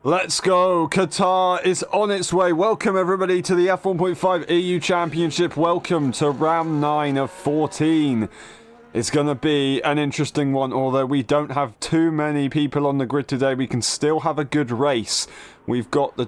Let's go! Qatar is on its way. Welcome everybody to the F1.5 EU Championship. Welcome to round 9 of 14. It's going to be an interesting one, although we don't have too many people on the grid today. We can still have a good race. We've got the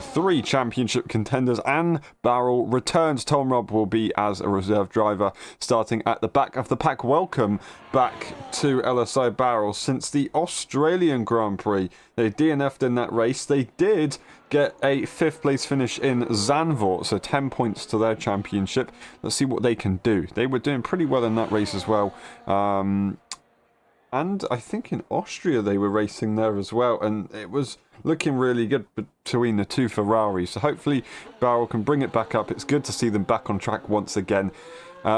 three championship contenders, and Barrel returns. Tom Robb will be as a reserve driver, starting at the back of the pack. Welcome back to LSI Barrel since the Australian Grand Prix. They DNF'd in that race. They did get a 5th place finish in Zandvoort, so 10 points to their championship. Let's see what they can do. They were doing pretty well in that race as well. And I think in Austria they were racing there as well, and it was looking really good between the two Ferraris. So hopefully Barrel can bring it back up. It's good to see them back on track once again.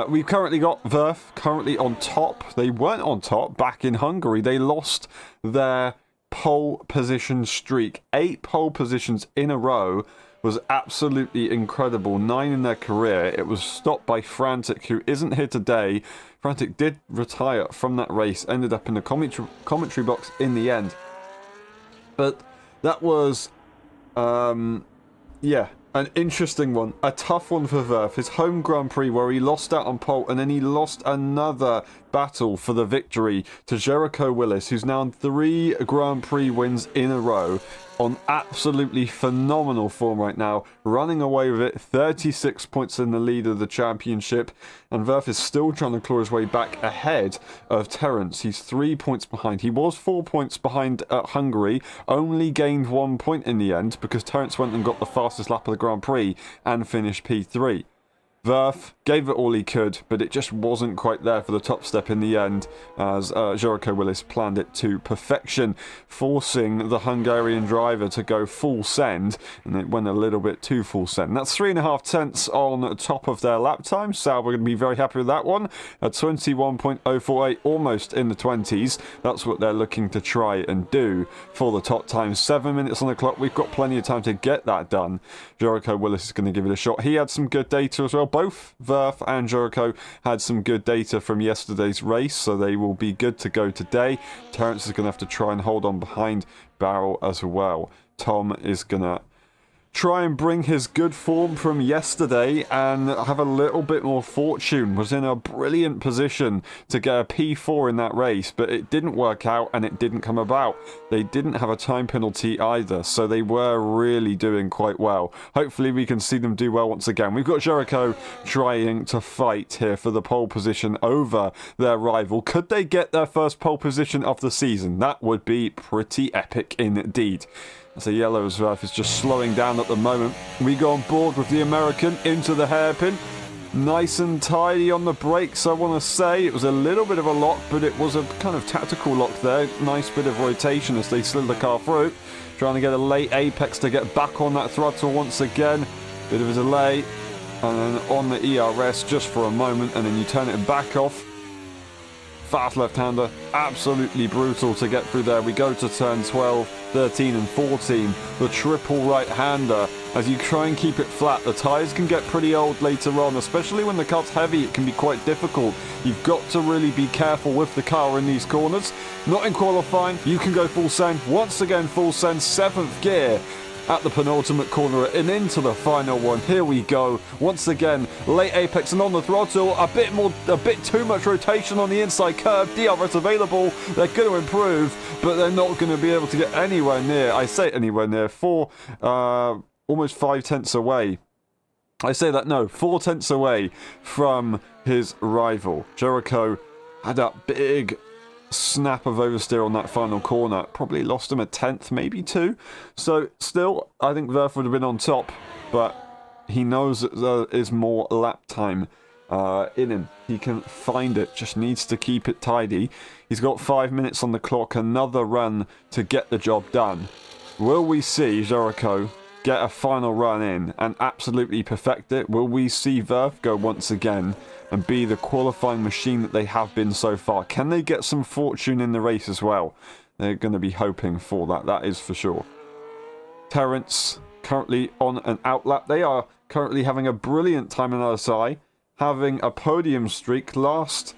We've currently got Verf currently on top. They weren't on top back in Hungary. They lost their pole position streak. 8 pole positions in a row was absolutely incredible. 9 in their career. It was stopped by Frantic, who isn't here today. Frantic did retire from that race, ended up in the commentary box in the end. But that was, yeah, an interesting one. A tough one for Verf. His home Grand Prix where he lost out on pole, and then he lost another battle for the victory to Jericho Willis, who's now on 3 Grand Prix wins in a row, on absolutely phenomenal form right now, running away with it, 36 points in the lead of the championship, and Verf is still trying to claw his way back ahead of Terence. He's 3 points behind. He was 4 points behind at Hungary, only gained 1 point in the end because Terence went and got the fastest lap of the Grand Prix and finished P3. Verf gave it all he could, but it just wasn't quite there for the top step in the end, as Jericho Willis planned it to perfection, forcing the Hungarian driver to go full send, and it went a little bit too full send. That's 3.5 tenths on top of their lap time, so we're going to be very happy with that one. At 21.048, almost in the 20s. That's what they're looking to try and do for the top time. 7 minutes on the clock. We've got plenty of time to get that done. Jericho Willis is going to give it a shot. He had some good data as well. Both Verf and Jericho had some good data from yesterday's race, so they will be good to go today. Terence is going to have to try and hold on behind Barrel as well. Tom is going to try and bring his good form from yesterday and have a little bit more fortune. Was in a brilliant position to get a P4 in that race, but it didn't work out and it didn't come about. They didn't have a time penalty either, so they were really doing quite well. Hopefully we can see them do well once again. We've got Jericho trying to fight here for the pole position over their rival. Could they get their first pole position of the season? That would be pretty epic indeed. So Yellow's Verf is just slowing down at the moment. We go on board with the American into the hairpin. Nice and tidy on the brakes, I want to say. It was a little bit of a lock, but it was a kind of tactical lock there. Nice bit of rotation as they slid the car through. Trying to get a late apex to get back on that throttle once again. Bit of a delay. And then on the ERS just for a moment, and then you turn it back off. Fast left-hander, absolutely brutal to get through there. We go to turn 12, 13 and 14. The triple right-hander. As you try and keep it flat, the tyres can get pretty old later on, especially when the car's heavy. It can be quite difficult. You've got to really be careful with the car in these corners. Not in qualifying, you can go full send. Once again, full send, 7th gear at the penultimate corner and into the final one. Here we go. Once again, late apex and on the throttle. A bit too much rotation on the inside curve. DRS available. They're going to improve, but they're not going to be able to get anywhere near. I say anywhere near. Almost 5 tenths away. I say that, no, 4 tenths away from his rival. Jericho had that big snap of oversteer on that final corner. Probably lost him a tenth, maybe 2. So still, I think Verf would have been on top, but he knows that there is more lap time in him. He can find it, just needs to keep it tidy. He's got 5 minutes on the clock, another run to get the job done. Will we see Jericho get a final run in and absolutely perfect it? Will we see Verf go once again and be the qualifying machine that they have been so far? Can they get some fortune in the race as well? They're going to be hoping for that, that is for sure. Terence currently on an outlap. They are currently having a brilliant time in LSI, having a podium streak. Last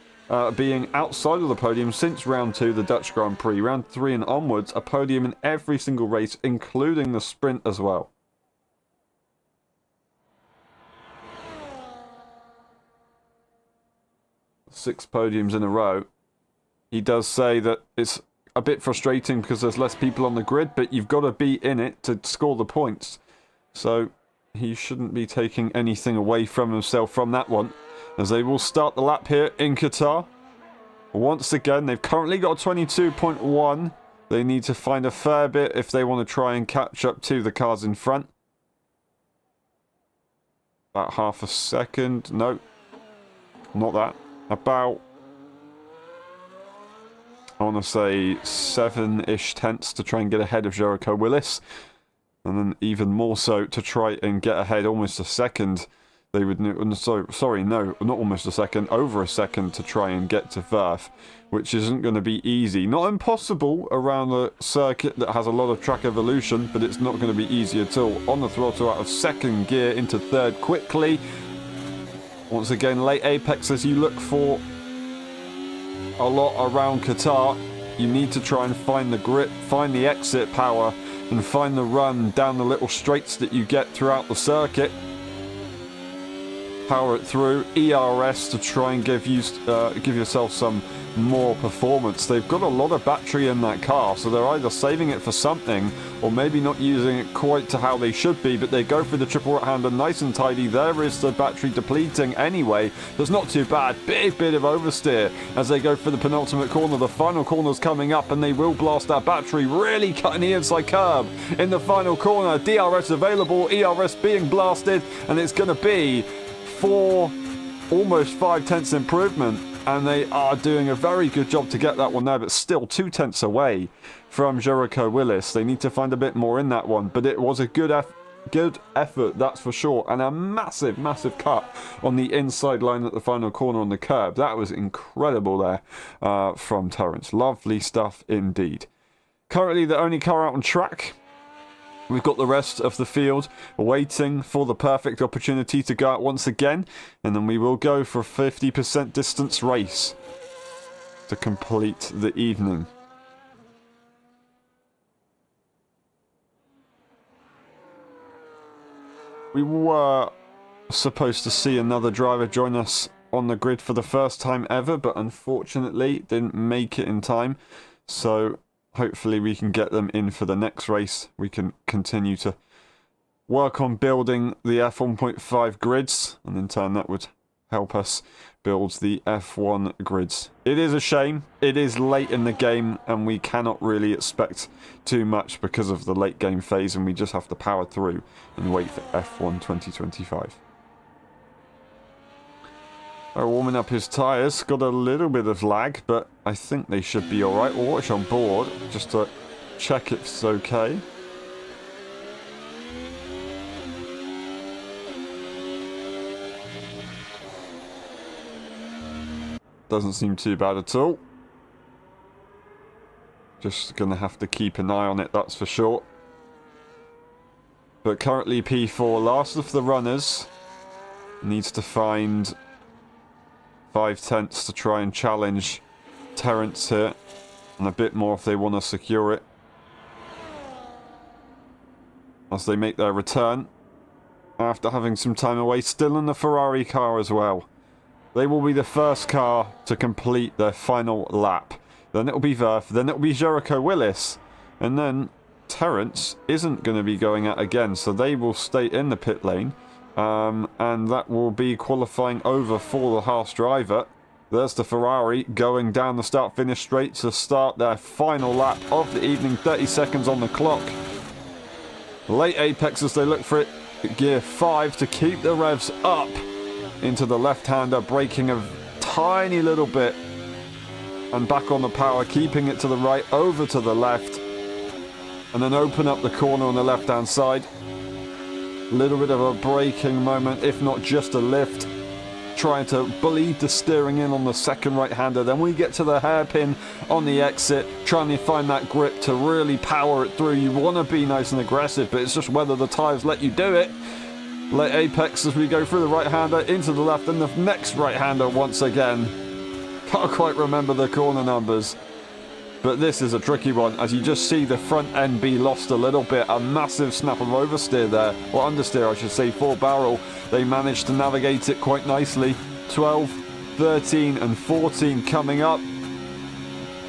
being outside of the podium since round 2, the Dutch Grand Prix. Round 3 and onwards, a podium in every single race, including the sprint as well. Six podiums in a row. He does say that it's a bit frustrating because there's less people on the grid, but you've got to be in it to score the points. So he shouldn't be taking anything away from himself from that one, as they will start the lap here in Qatar. Once again, they've currently got 22.1. They need to find a fair bit if they want to try and catch up to the cars in front. About half a second. No, not that. About, I want to say 7-ish tenths to try and get ahead of Jericho Willis. And then even more so to try and get ahead almost a second. They would, sorry, no, not almost a second, over a second to try and get to Verf, which isn't going to be easy. Not impossible around a circuit that has a lot of track evolution, but it's not going to be easy at all. On the throttle out of second gear into third quickly. Once again, late apex as you look for a lot around Qatar. You need to try and find the grip, find the exit power, and find the run down the little straights that you get throughout the circuit. Power it through. ERS to try and give yourself some more performance. They've got a lot of battery in that car, so they're either saving it for something or maybe not using it quite to how they should be, but they go for the triple right-hander nice and tidy. There is the battery depleting anyway. That's not too bad. Big bit of oversteer as they go for the penultimate corner. The final corner's coming up and they will blast that battery, really cutting the inside curb in the final corner. DRS available, ERS being blasted, and it's going to be almost 5 tenths improvement, and they are doing a very good job to get that one there, but still 2 tenths away from Jericho Willis. They need to find a bit more in that one, but it was a good effort, that's for sure, and a massive cut on the inside line at the final corner on the curb. That was incredible there from Terence. Lovely stuff indeed. Currently the only car out on track. We've got the rest of the field waiting for the perfect opportunity to go out once again, and then we will go for a 50% distance race to complete the evening. We were supposed to see another driver join us on the grid for the first time ever, but unfortunately didn't make it in time, so hopefully we can get them in for the next race. We can continue to work on building the F1.5 grids, and in turn that would help us build the F1 grids. It is a shame. It is late in the game and we cannot really expect too much because of the late game phase, and we just have to power through and wait for F1 2025. Warming up his tyres, got a little bit of lag, but I think they should be alright. We'll watch on board just to check if it's okay. Doesn't seem too bad at all. Just gonna have to keep an eye on it, that's for sure. But currently P4, last of the runners, needs to find 5 tenths to try and challenge Terence here, and a bit more if they want to secure it as they make their return after having some time away. Still in the Ferrari car as well. They will be the first car to complete their final lap. Then it'll be Verf, then it'll be Jericho Willis, and then Terence isn't going to be going out again, so they will stay in the pit lane. And that will be qualifying over for the Haas driver. There's the Ferrari going down the start-finish straight to start their final lap of the evening. 30 seconds on the clock. Late apex as they look for it. Gear 5 to keep the revs up into the left-hander, braking a tiny little bit. And back on the power, keeping it to the right, over to the left. And then open up the corner on the left-hand side. Little bit of a braking moment, if not just a lift. Trying to bleed the steering in on the second right-hander. Then we get to the hairpin on the exit, trying to find that grip to really power it through. You want to be nice and aggressive, but it's just whether the tyres let you do it. Late apex as we go through the right-hander into the left, and the next right-hander once again Can't quite remember the corner numbers. But this is a tricky one, as you just see the front end be lost a little bit. A massive snap of oversteer there, or understeer I should say, for Barrel. They managed to navigate it quite nicely. 12, 13 and 14 coming up.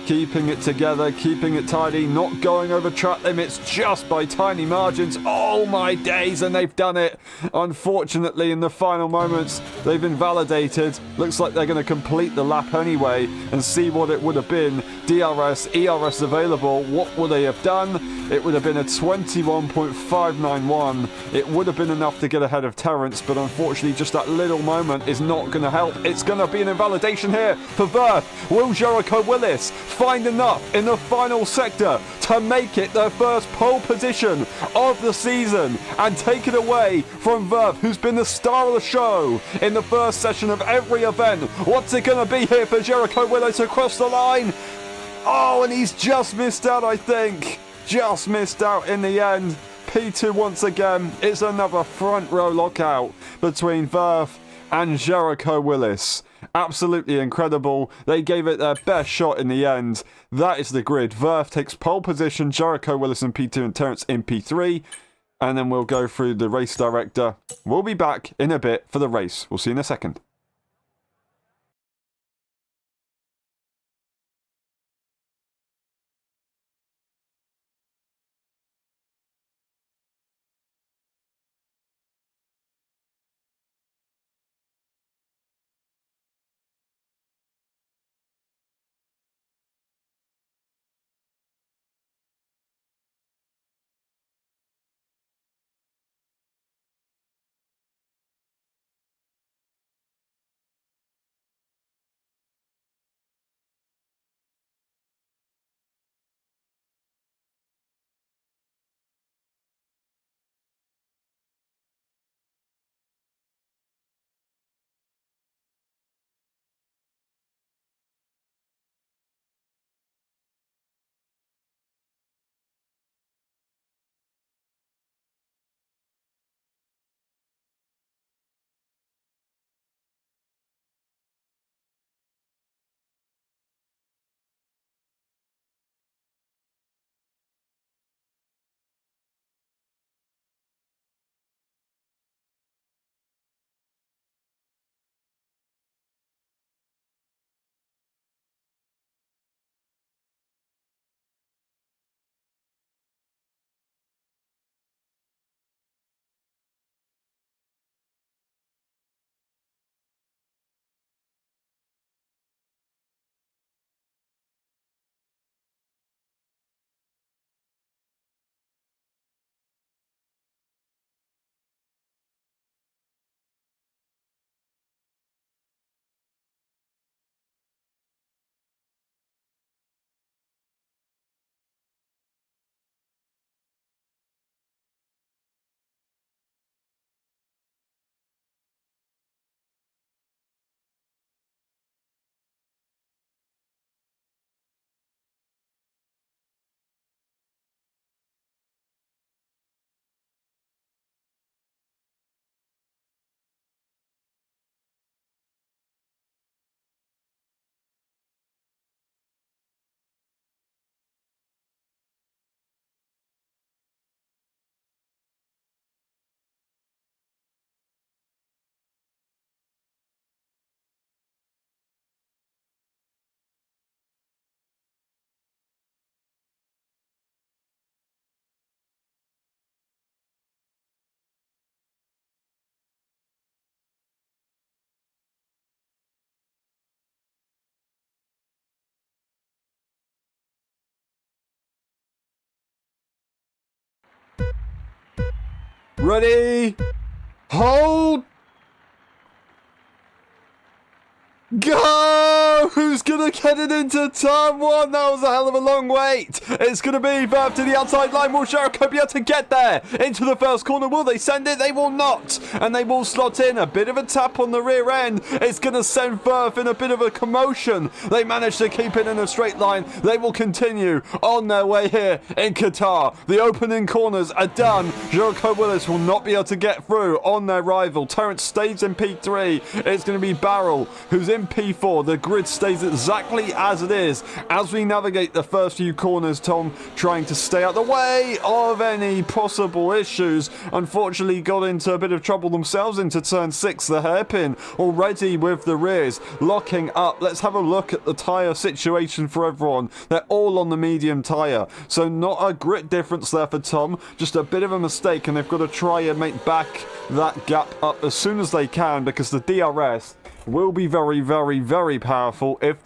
Keeping it together, keeping it tidy, not going over track limits just by tiny margins. Oh my days, and they've done it. Unfortunately, in the final moments, they've invalidated. Looks like they're going to complete the lap anyway and see what it would have been. DRS, ERS available. What would they have done? It would have been a 21.591. It would have been enough to get ahead of Terence, but unfortunately, just that little moment is not going to help. It's going to be an invalidation here for Verth. Will Jericho Willis find enough in the final sector to make it their first pole position of the season and take it away from Verth, who's been the star of the show in the first session of every event? What's it going to be here for Jericho Willis across the line? Oh, and he's just missed out, I think. Just missed out in the end. P2 once again. It's another front row lockout between Verth and Jericho Willis. Absolutely incredible. They gave it their best shot in the end. That is the grid. Verth takes pole position, Jericho Willis in P2 and Terence in P3. And then we'll go through the race director. We'll be back in a bit for the race. We'll see you in a second. Ready? Hold! Go! Who's gonna get it into turn one? That was a hell of a long wait. It's gonna be Verth to the outside line. Will Jericho be able to get there into the first corner? Will they send it? They will not. And they will slot in. A bit of a tap on the rear end. It's gonna send Verth in a bit of a commotion. They managed to keep it in a straight line. They will continue on their way here in Qatar. The opening corners are done. Jericho Willis will not be able to get through on their rival. Terence stays in P3. It's gonna be Barrel who's in P4. The grid stays exactly as it is. As we navigate the first few corners, Tom trying to stay out the way of any possible issues. Unfortunately, got into a bit of trouble themselves into turn 6. The hairpin already with the rears locking up. Let's have a look at the tyre situation for everyone. They're all on the medium tyre, so not a grit difference there for Tom. Just a bit of a mistake, and they've got to try and make back that gap up as soon as they can, because the DRS will be very, very, very powerful if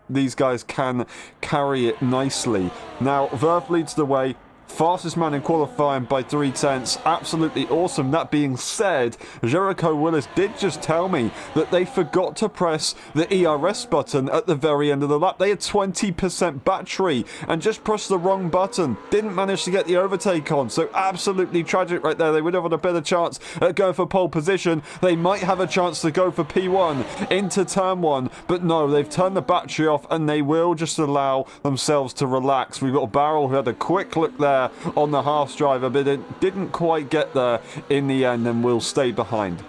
these guys can carry it nicely. Now, Verf leads the way. Fastest man in qualifying by 0.3. Absolutely awesome. That being said, Jericho Willis did just tell me that they forgot to press the ERS button at the very end of the lap. They had 20% battery and just pressed the wrong button. Didn't manage to get the overtake on. So absolutely tragic right there. They would have had a better chance at going for pole position. They might have a chance to go for P1 into turn 1. But no, they've turned the battery off and they will just allow themselves to relax. We've got a Barrel who had a quick look there on the Haas driver, but it didn't quite get there in the end and will stay behind.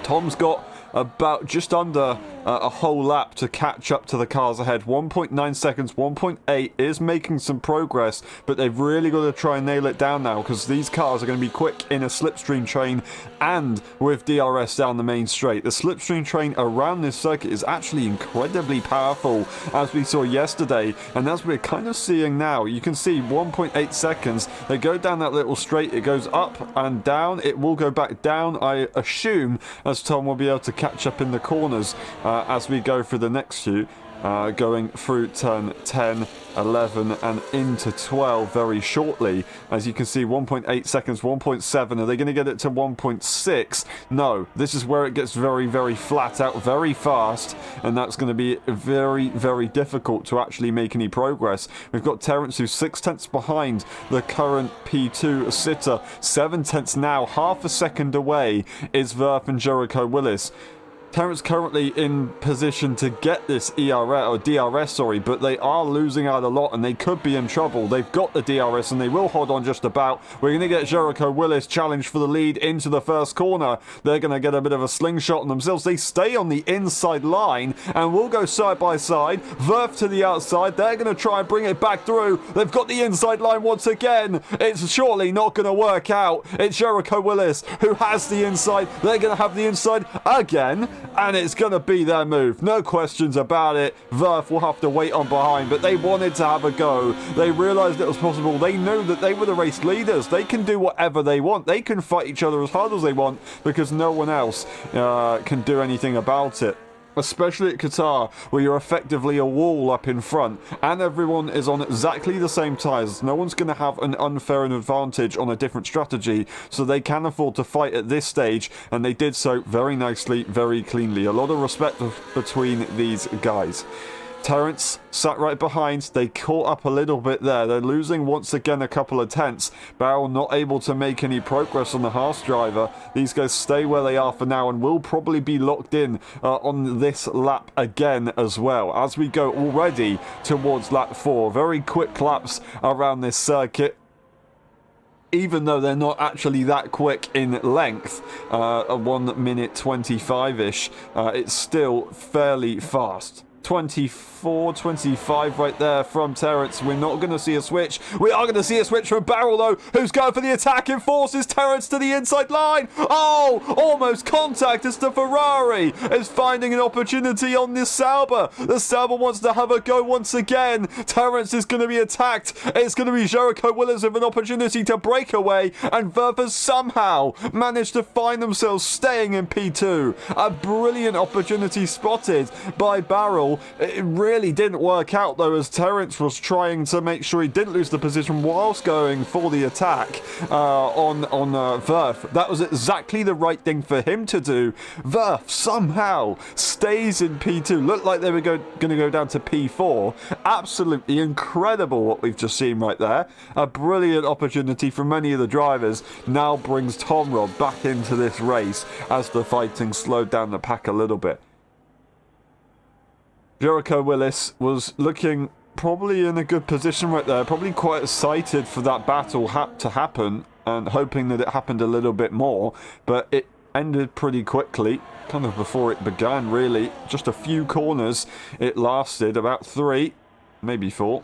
Tom's got about just under a whole lap to catch up to the cars ahead. 1.9 seconds, 1.8 is making some progress, but they've really got to try and nail it down now, because these cars are going to be quick in a slipstream train and with DRS down the main straight. The slipstream train around this circuit is actually incredibly powerful, as we saw yesterday, and as we're kind of seeing now. You can see 1.8 seconds. They go down that little straight, it goes up and down. It will go back down, I assume, as Tom will be able to catch up in the corners as we go through the next few. Going through turn 10, 11 and into 12 very shortly. As you can see, 1.8 seconds, 1.7. Are they going to get it to 1.6? No, this is where it gets very, very flat out, very fast, and that's going to be very, very difficult to actually make any progress. We've got Terence, who's 6/10 behind the current P2 sitter. 7/10 now, half a second away is Verf and Jericho Willis. Terence currently in position to get this DRS, sorry, but they are losing out a lot and they could be in trouble. They've got the DRS and they will hold on just about. We're going to get Jericho Willis challenged for the lead into the first corner. They're going to get a bit of a slingshot on themselves. They stay on the inside line and will go side by side. Verf to the outside. They're going to try and bring it back through. They've got the inside line once again. It's surely not going to work out. It's Jericho Willis who has the inside. They're going to have the inside again. And it's going to be their move. No questions about it. Verf will have to wait on behind, but they wanted to have a go. They realised it was possible. They knew that they were the race leaders. They can do whatever they want. They can fight each other as hard as they want because no one else can do anything about it. Especially at Qatar, where you're effectively a wall up in front and everyone is on exactly the same tyres. No one's going to have an unfair advantage on a different strategy, so they can afford to fight at this stage, and they did so very nicely, very cleanly. A lot of respect between these guys. Terence sat right behind. They caught up a little bit there. They're losing once again a couple of tenths. Barrel not able to make any progress on the Haas driver. These guys stay where they are for now and will probably be locked in on this lap again as well, as we go already towards lap 4. Very quick laps around this circuit. Even though they're not actually that quick in length, 1 minute 25-ish, it's still fairly fast. 24, 25 right there from Terence. We're not going to see a switch. We are going to see a switch from Barrel, though, who's going for the attack and forces Terence to the inside line. Oh, almost contact as the Ferrari is finding an opportunity on this Sauber. The Sauber wants to have a go once again. Terence is going to be attacked. It's going to be Jericho Willis with an opportunity to break away, and Verf has somehow managed to find themselves staying in P2. A brilliant opportunity spotted by Barrel. It really didn't work out, though, as Terence was trying to make sure he didn't lose the position whilst going for the attack on Verf. That was exactly the right thing for him to do. Verf somehow stays in P2. Looked like they were going to go down to P4. Absolutely incredible what we've just seen right there. A brilliant opportunity for many of the drivers. Now brings Tom Robb back into this race as the fighting slowed down the pack a little bit. Jericho Willis was looking probably in a good position right there, probably quite excited for that battle to happen and hoping that it happened a little bit more, but it ended pretty quickly, kind of before it began, really. Just a few corners it lasted, about 3, maybe 4.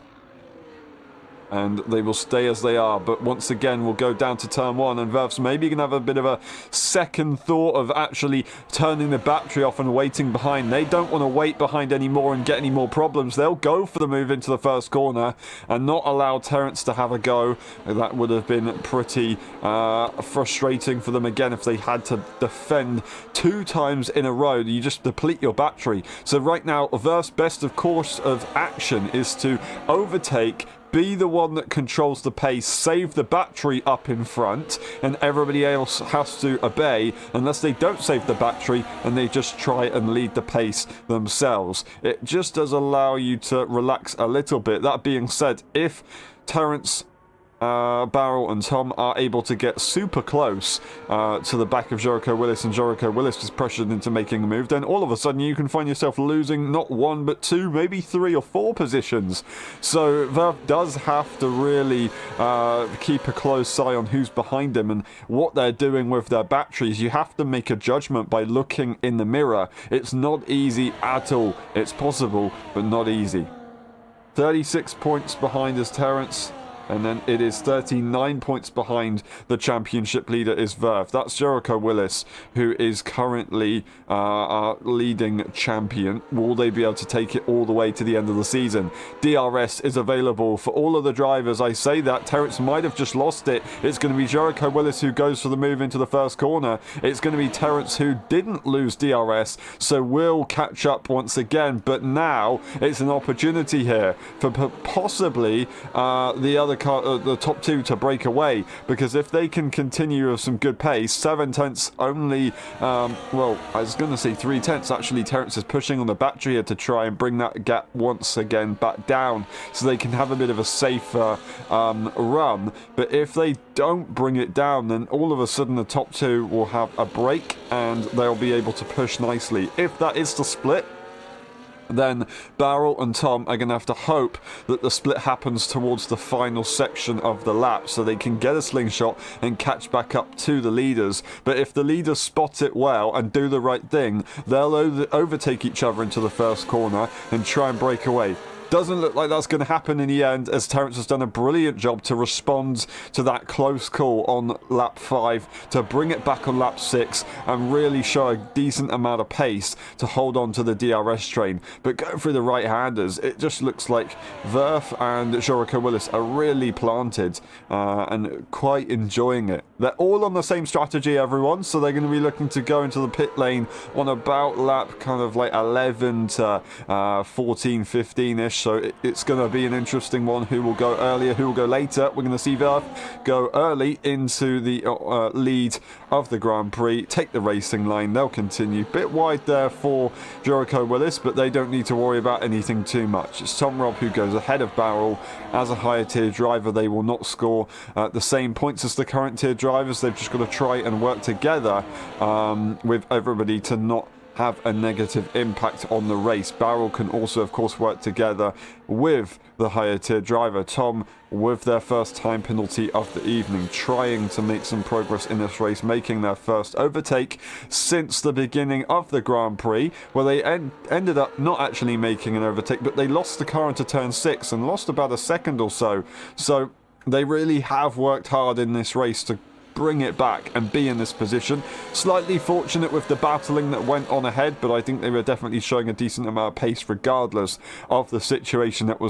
And they will stay as they are, but once again we'll go down to turn 1, and Verf's maybe going to have a bit of a second thought of actually turning the battery off and waiting behind. They don't want to wait behind anymore and get any more problems. They'll go for the move into the first corner and not allow Terence to have a go. That would have been pretty frustrating for them again if they had to defend 2 times in a row. You just deplete your battery. So right now Verf's best of course of action is to overtake, be the one that controls the pace, save the battery up in front, and everybody else has to obey unless they don't save the battery and they just try and lead the pace themselves. It just does allow you to relax a little bit. That being said, if Terence, Barrel and Tom are able to get super close to the back of Jericho Willis, and Jericho Willis is pressured into making a move, then all of a sudden you can find yourself losing not 1 but 2, maybe 3 or 4 positions. So Verf does have to really keep a close eye on who's behind him and what they're doing with their batteries. You have to make a judgment by looking in the mirror. It's not easy at all. It's possible, but not easy. 36 points behind is Terence. And then it is 39 points behind the championship leader is Verf. That's Jericho Willis, who is currently our leading champion. Will they be able to take it all the way to the end of the season? DRS is available for all of the drivers. I say that. Terence might have just lost it. It's going to be Jericho Willis who goes for the move into the first corner. It's going to be Terence who didn't lose DRS, so will catch up once again. But now it's an opportunity here for possibly the top 2 to break away, because if they can continue with some good pace, 7 tenths only, well, I was going to say 3 tenths, actually Terence is pushing on the battery here to try and bring that gap once again back down so they can have a bit of a safer run. But if they don't bring it down, then all of a sudden the top 2 will have a break and they'll be able to push nicely. If that is the split, then Barrel and Tom are going to have to hope that the split happens towards the final section of the lap so they can get a slingshot and catch back up to the leaders. But if the leaders spot it well and do the right thing, they'll overtake each other into the first corner and try and break away. Doesn't look like that's going to happen in the end, as Terence has done a brilliant job to respond to that close call on lap 5, to bring it back on lap 6 and really show a decent amount of pace to hold on to the DRS train. But going through the right-handers, it just looks like Verf and Jericho Willis are really planted and quite enjoying it. They're all on the same strategy, everyone, so they're going to be looking to go into the pit lane on about lap kind of like 11 to 14, 15-ish. So it's going to be an interesting one. Who will go earlier, who will go later? We're going to see Verf go early into the lead of the Grand Prix, take the racing line. They'll continue. Bit wide there for Jericho Willis, but they don't need to worry about anything too much. It's Tom Robb who goes ahead of Barrel. As a higher tier driver, they will not score the same points as the current tier drivers. They've just got to try and work together with everybody to not have a negative impact on the race. Barrel can also, of course, work together with the higher tier driver. Tom, with their first time penalty of the evening, trying to make some progress in this race, making their first overtake since the beginning of the Grand Prix, where they ended up not actually making an overtake, but they lost the car into turn 6 and lost about a second or so. So they really have worked hard in this race to bring it back and be in this position. Slightly fortunate with the battling that went on ahead, but I think they were definitely showing a decent amount of pace regardless of the situation that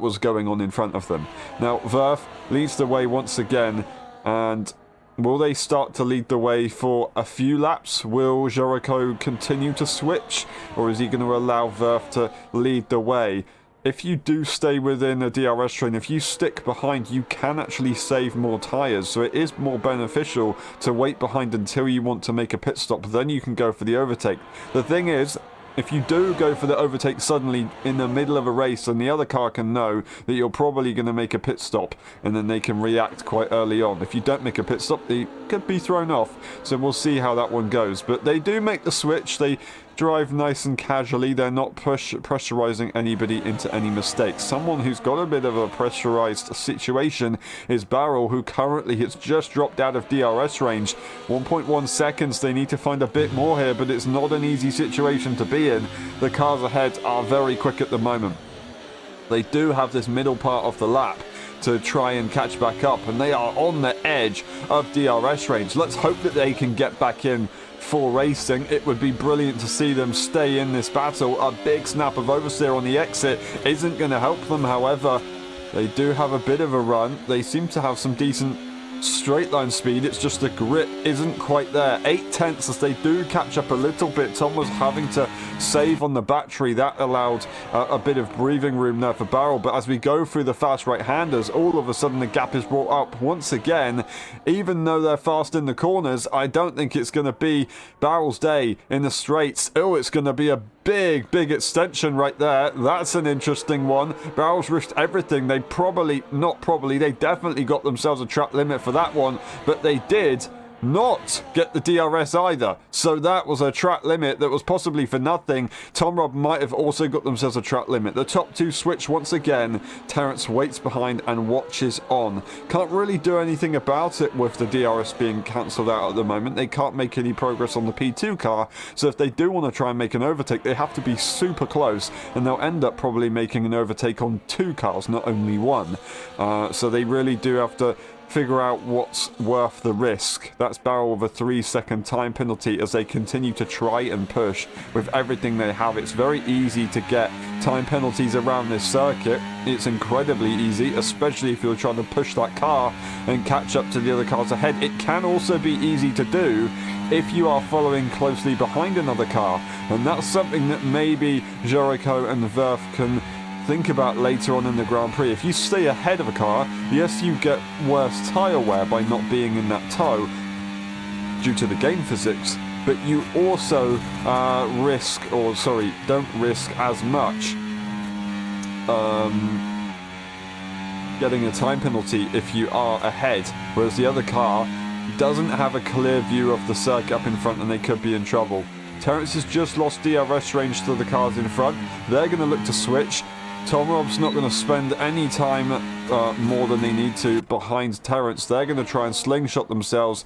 was going on in front of them. Now Verf leads the way once again, and will they start to lead the way for a few laps? Will Jericho continue to switch, or is he going to allow Verf to lead the way? If you do stay within a DRS train, if you stick behind, you can actually save more tyres. So it is more beneficial to wait behind until you want to make a pit stop. Then you can go for the overtake. The thing is, if you do go for the overtake suddenly in the middle of a race, and the other car can know that you're probably going to make a pit stop, and then they can react quite early on. If you don't make a pit stop, they could be thrown off. So we'll see how that one goes. But they do make the switch. They drive nice and casually. They're not pressurizing anybody into any mistakes. Someone who's got a bit of a pressurized situation is Barrel, who currently has just dropped out of DRS range. 1.1 seconds. They need to find a bit more here, but it's not an easy situation to be in. The cars ahead are very quick at the moment. They do have this middle part of the lap to try and catch back up, and they are on the edge of DRS range. Let's hope that they can get back in for racing. It would be brilliant to see them stay in this battle. A big snap of oversteer on the exit isn't going to help them. However, they do have a bit of a run. They seem to have some decent straight line speed. It's just the grip isn't quite there. 8 tenths as they do catch up a little bit. Tom was having to save on the battery. That allowed a bit of breathing room there for Barrel. But as we go through the fast right-handers, all of a sudden the gap is brought up once again. Even though they're fast in the corners, I don't think it's going to be Barrel's day in the straights. Oh, it's going to be a big extension right there. That's an interesting one. Barrel's risked everything. They they definitely got themselves a track limit for that one, but they did not get the DRS either. So that was a track limit that was possibly for nothing. Tom Robb might have also got themselves a track limit. The top two switch once again. Terrence waits behind and watches on. Can't really do anything about it with the DRS being cancelled out at the moment. They can't make any progress on the P2 car. So if they do want to try and make an overtake, they have to be super close, and they'll end up probably making an overtake on 2 cars, not only 1. So they really do have to figure out what's worth the risk. That's Barrel with a 3-second time penalty as they continue to try and push with everything they have. It's very easy to get time penalties around this circuit. It's incredibly easy, especially if you're trying to push that car and catch up to the other cars ahead. It can also be easy to do if you are following closely behind another car, and that's something that maybe Jericho and Verf can think about later on in the Grand Prix. If you stay ahead of a car, yes, you get worse tyre wear by not being in that tow due to the game physics, but you also don't risk as much getting a time penalty if you are ahead, whereas the other car doesn't have a clear view of the circuit up in front and they could be in trouble. Terrence has just lost DRS range to the cars in front. They're going to look to switch. Tom Robb's not going to spend any time more than they need to behind Terrence. They're going to try and slingshot themselves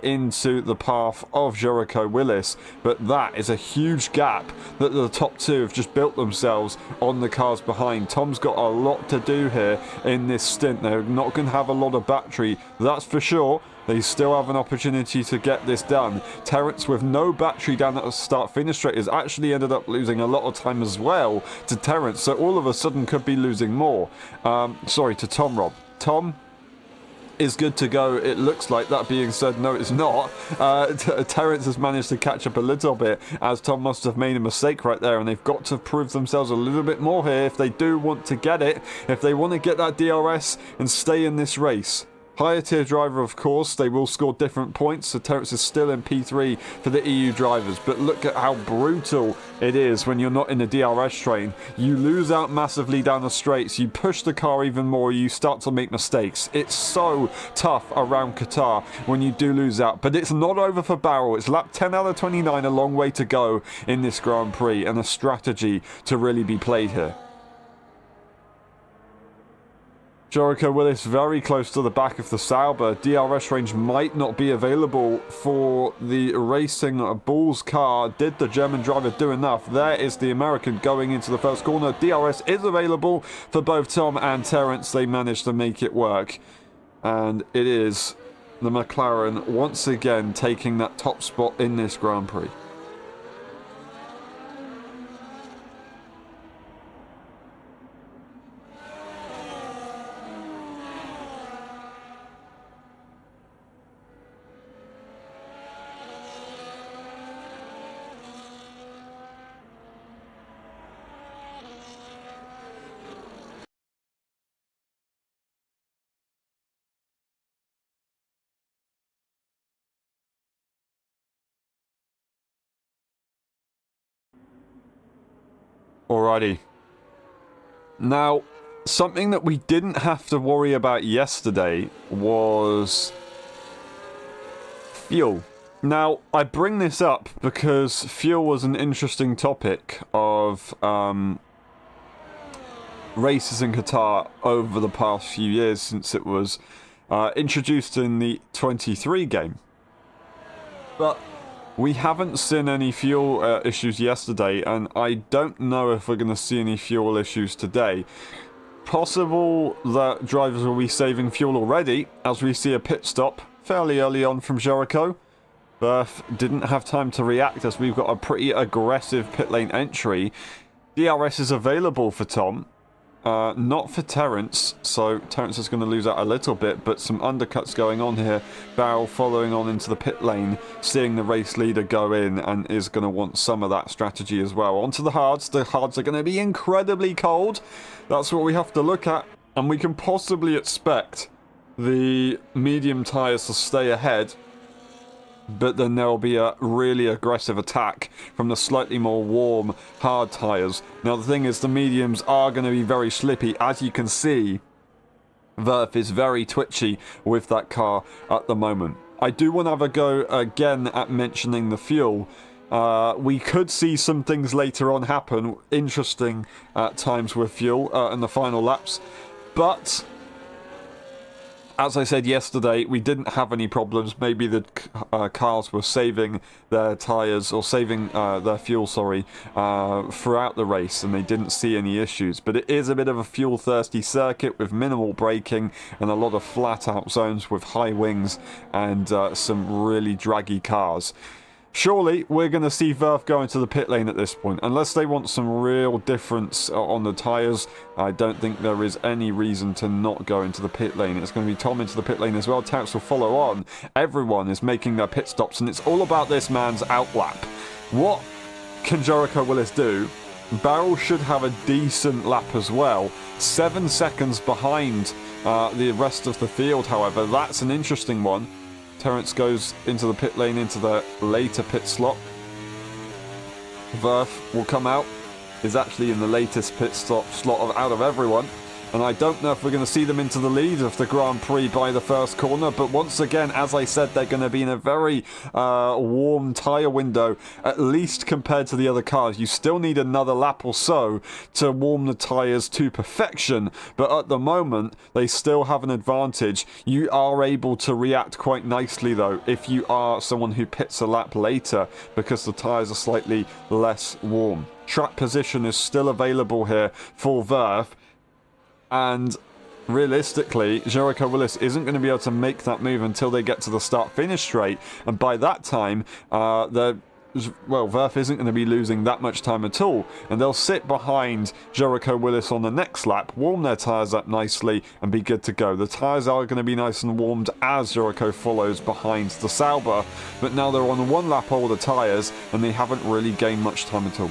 into the path of Jericho Willis, but that is a huge gap that the top two have just built themselves on the cars behind. Tom's got a lot to do here in this stint. They're not going to have a lot of battery, that's for sure. They still have an opportunity to get this done. Terrence, with no battery down at the start-finish straight, has actually ended up losing a lot of time as well to Terrence, so all of a sudden could be losing more. To Tom Robb. Tom is good to go, it looks like. That being said, no, it's not. Terrence has managed to catch up a little bit, as Tom must have made a mistake right there, and they've got to prove themselves a little bit more here if they do want to get it, if they want to get that DRS and stay in this race. Higher tier driver, of course, they will score different points, so Terrence is still in P3 for the EU drivers, but look at how brutal it is when you're not in the DRS train. You lose out massively down the straights, you push the car even more, you start to make mistakes. It's so tough around Qatar when you do lose out, but it's not over for Barrel. It's lap 10 out of 29, a long way to go in this Grand Prix, and a strategy to really be played here. Jericho Willis very close to the back of the Sauber. DRS range might not be available for the Racing Bulls car. Did the German driver do enough? There is the American going into the first corner. DRS is available for both Tom and Terrence. They managed to make it work. And it is the McLaren once again taking that top spot in this Grand Prix. Alrighty. Now, something that we didn't have to worry about yesterday was fuel. Now, I bring this up because fuel was an interesting topic of races in Qatar over the past few years since it was introduced in the 23 game. But we haven't seen any fuel issues yesterday, and I don't know if we're going to see any fuel issues today. Possible that drivers will be saving fuel already, as we see a pit stop fairly early on from Jericho. Verf didn't have time to react as we've got a pretty aggressive pit lane entry. DRS is available for Tom, not for Terence, so Terence is going to lose out a little bit, but some undercuts going on here. Barrel following on into the pit lane, seeing the race leader go in, and is going to want some of that strategy as well. Onto the hards. The hards are going to be incredibly cold. That's what we have to look at, and we can possibly expect the medium tyres to stay ahead, but then there will be a really aggressive attack from the slightly more warm, hard tyres. Now the thing is, the mediums are going to be very slippy. As you can see, Verf is very twitchy with that car at the moment. I do want to have a go again at mentioning the fuel. We could see some things later on happen, interesting at times with fuel in the final laps, but as I said yesterday, we didn't have any problems. Maybe the cars were saving their tyres, or saving their fuel, sorry, throughout the race, and they didn't see any issues. But it is a bit of a fuel-thirsty circuit with minimal braking and a lot of flat-out zones with high wings and some really draggy cars. Surely, we're going to see Verf go into the pit lane at this point. Unless they want some real difference on the tyres, I don't think there is any reason to not go into the pit lane. It's going to be Tom into the pit lane as well. Terence will follow on. Everyone is making their pit stops, and it's all about this man's outlap. What can Jericho Willis do? Barrel should have a decent lap as well. 7 seconds behind the rest of the field, however. That's an interesting one. Terence goes into the pit lane, into the later pit slot. Verf will come out, is actually in the latest pit stop slot out of everyone. And I don't know if we're going to see them into the lead of the Grand Prix by the first corner. But once again, as I said, they're going to be in a very warm tyre window, at least compared to the other cars. You still need another lap or so to warm the tyres to perfection. But at the moment, they still have an advantage. You are able to react quite nicely, though, if you are someone who pits a lap later, because the tyres are slightly less warm. Track position is still available here for Verf. And realistically, Jericho Willis isn't going to be able to make that move until they get to the start-finish straight. And by that time, Verf isn't going to be losing that much time at all. And they'll sit behind Jericho Willis on the next lap, warm their tyres up nicely, and be good to go. The tyres are going to be nice and warmed as Jericho follows behind the Sauber. But now they're on 1 lap older tyres, and they haven't really gained much time at all.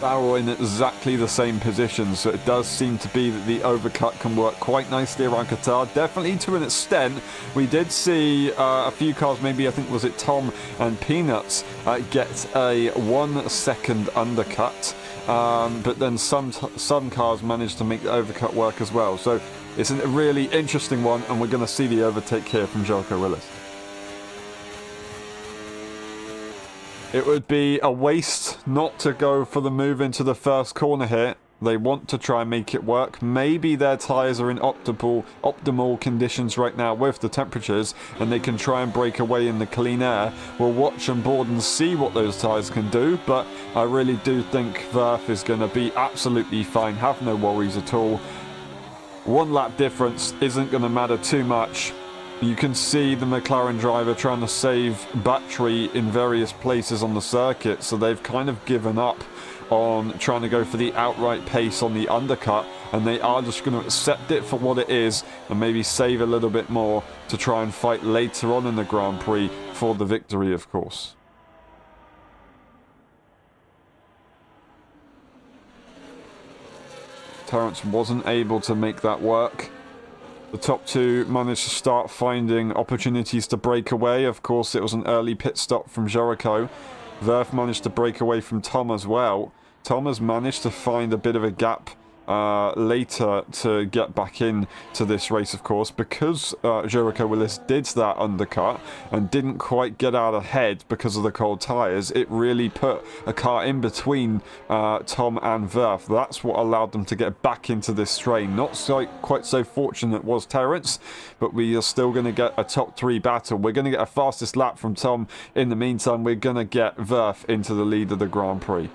Barrel in exactly the same position, so it does seem to be that the overcut can work quite nicely around Qatar. Definitely to an extent. We did see a few cars, maybe I think was it Tom and Peanuts, get a 1 second undercut, but then some cars managed to make the overcut work as well. So it's a really interesting one, and we're going to see the overtake here from Jericho Willis. It would be a waste not to go for the move into the first corner here. They want to try and make it work. Maybe their tyres are in optimal conditions right now with the temperatures, and they can try and break away in the clean air. We'll watch on board and see what those tyres can do, but I really do think Verf is going to be absolutely fine. Have no worries at all. 1 lap difference isn't going to matter too much. You can see the McLaren driver trying to save battery in various places on the circuit, so they've kind of given up on trying to go for the outright pace on the undercut, and they are just going to accept it for what it is and maybe save a little bit more to try and fight later on in the Grand Prix for the victory, of course. Terence wasn't able to make that work. The top 2 managed to start finding opportunities to break away. Of course, it was an early pit stop from Jericho. Verf managed to break away from Tom as well. Tom has managed to find a bit of a gap later to get back in to this race, of course, because Jericho Willis did that undercut and didn't quite get out ahead because of the cold tyres. It really put a car in between Tom and Verf. That's what allowed them to get back into this strain. Not quite so fortunate was Terence, but we are still going to get a top 3 battle. We're going to get a fastest lap from Tom. In the meantime, we're going to get Verf into the lead of the Grand Prix.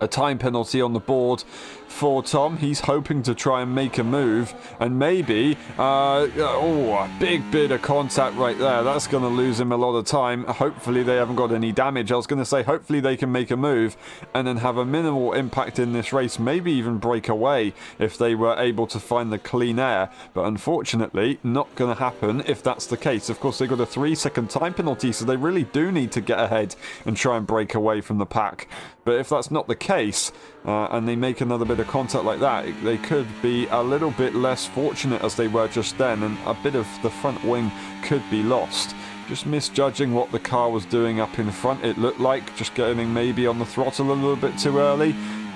A time penalty on the board for Tom. He's hoping to try and make a move, and maybe a big bit of contact right there. That's going to lose him a lot of time. Hopefully they haven't got any damage. I was going to say hopefully they can make a move and then have a minimal impact in this race, maybe even break away if they were able to find the clean air, but unfortunately not going to happen if that's the case. Of course, they got a 3-second time penalty, so they really do need to get ahead and try and break away from the pack. But if that's not the case, and they make another bit of contact like that, they could be a little bit less fortunate as they were just then, and a bit of the front wing could be lost. Just misjudging what the car was doing up in front, it looked like, just getting maybe on the throttle a little bit too early,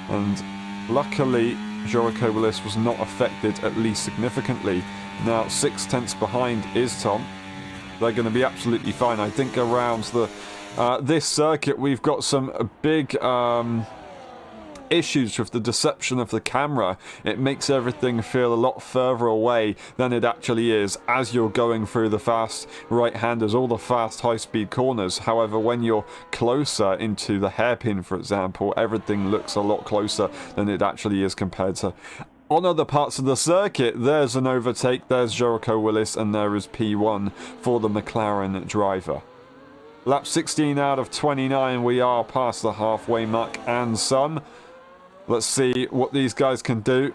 and luckily Jericho Willis was not affected, at least significantly. Now 6/10 behind is Tom. They're going to be absolutely fine. I think around the this circuit we've got some big issues with the deception of the camera. It makes everything feel a lot further away than it actually is as you're going through the fast right-handers or the fast high-speed corners. However, when you're closer into the hairpin, for example, everything looks a lot closer than it actually is compared to on other parts of the circuit. There's an overtake, there's Jericho Willis, and there is P1 for the McLaren driver. Lap 16 out of 29, we are past the halfway mark and some. Let's see what these guys can do.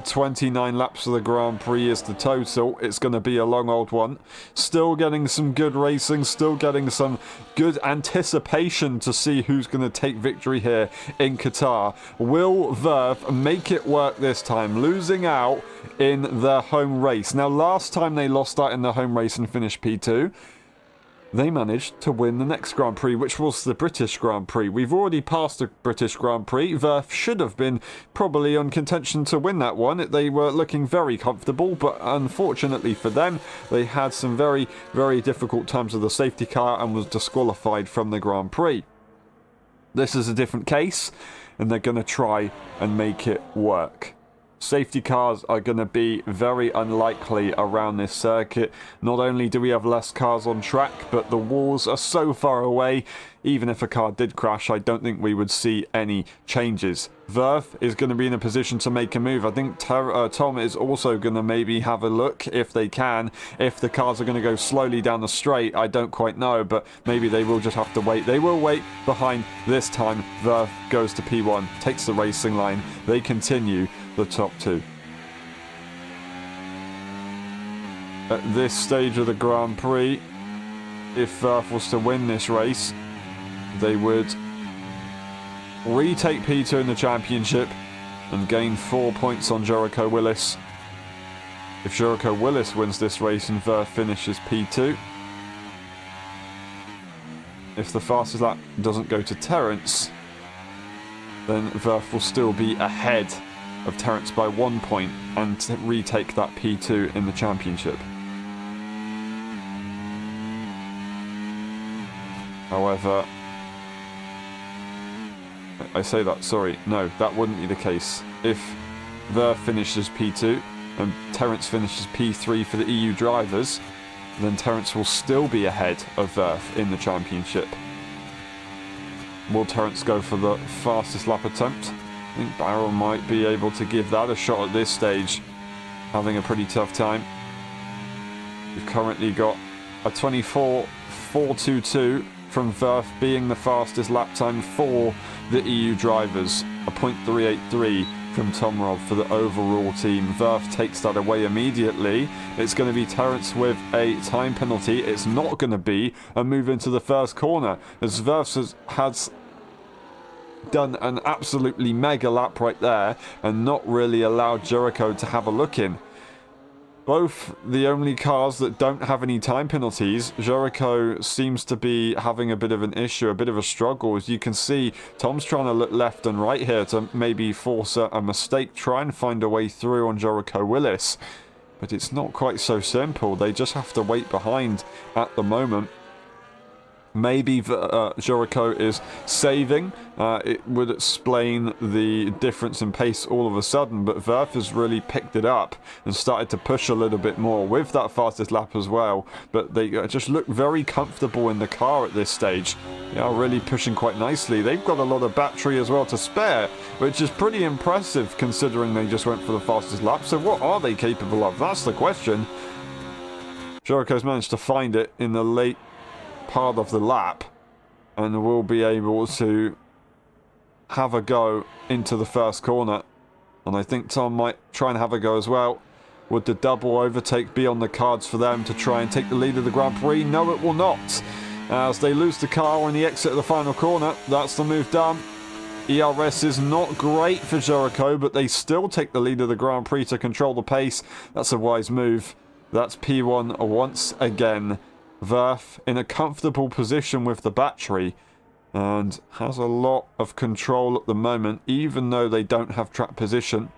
29 laps of the Grand Prix is the total. It's going to be a long old one. Still getting some good racing, still getting some good anticipation to see who's going to take victory here in Qatar. Will Verf make it work this time, losing out in their home race? Now, last time they lost out in the home race and finished P2, they managed to win the next Grand Prix, which was the British Grand Prix. We've already passed the British Grand Prix. Verf should have been probably on contention to win that one. They were looking very comfortable, but unfortunately for them, they had some very, very difficult times with the safety car and was disqualified from the Grand Prix. This is a different case, and they're going to try and make it work. Safety cars are going to be very unlikely around this circuit. Not only do we have less cars on track, but the walls are so far away. Even if a car did crash, I don't think we would see any changes. Verf is going to be in a position to make a move. I think Tom is also going to maybe have a look, if they can. If the cars are going to go slowly down the straight, I don't quite know, but maybe they will just have to wait. They will wait behind this time. Verf goes to P1, takes the racing line. They continue the top 2. At this stage of the Grand Prix, if Verf was to win this race, they would retake P2 in the championship and gain 4 points on Jericho Willis. If Jericho Willis wins this race and Verf finishes P2, if the fastest lap doesn't go to Terence, then Verf will still be ahead of Terence by 1 point and retake that P2 in the championship. However, I say that, sorry, no, that wouldn't be the case. If Verf finishes P2 and Terence finishes P3 for the EU drivers, then Terence will still be ahead of Verf in the championship. Will Terence go for the fastest lap attempt? I think Barrel might be able to give that a shot at this stage, having a pretty tough time. We've currently got a 24.422 from Verf being the fastest lap time for the EU drivers, a .383 from Tom Robb for the overall team. Verf takes that away immediately. It's going to be Terence with a time penalty. It's not going to be a move into the first corner, as Verf has done an absolutely mega lap right there and not really allowed Jericho to have a look in. both the only cars that don't have any time penalties. Jericho seems to be having a bit of an issue, a bit of a struggle. As you can see, Tom's trying to look left and right here to maybe force a mistake, try and find a way through on Jericho Willis. But it's not quite so simple. They just have to wait behind at the moment. Maybe Jericho is saving. It would explain the difference in pace all of a sudden, but Verf has really picked it up and started to push a little bit more with that fastest lap as well. But they just look very comfortable in the car at this stage. They are really pushing quite nicely. They've got a lot of battery as well to spare, which is pretty impressive considering they just went for the fastest lap. So what are they capable of? That's the question. Jericho's managed to find it in the late part of the lap and will be able to have a go into the first corner, and I think Tom might try and have a go as well. Would the double overtake be on the cards for them to try and take the lead of the Grand Prix? No, it will not, as they lose the car on the exit of the final corner. That's the move done. ERS is not great for Jericho, but they still take the lead of the Grand Prix to control the pace. That's a wise move. That's P1 once again. Verf in a comfortable position with the battery and has a lot of control at the moment, even though they don't have track position.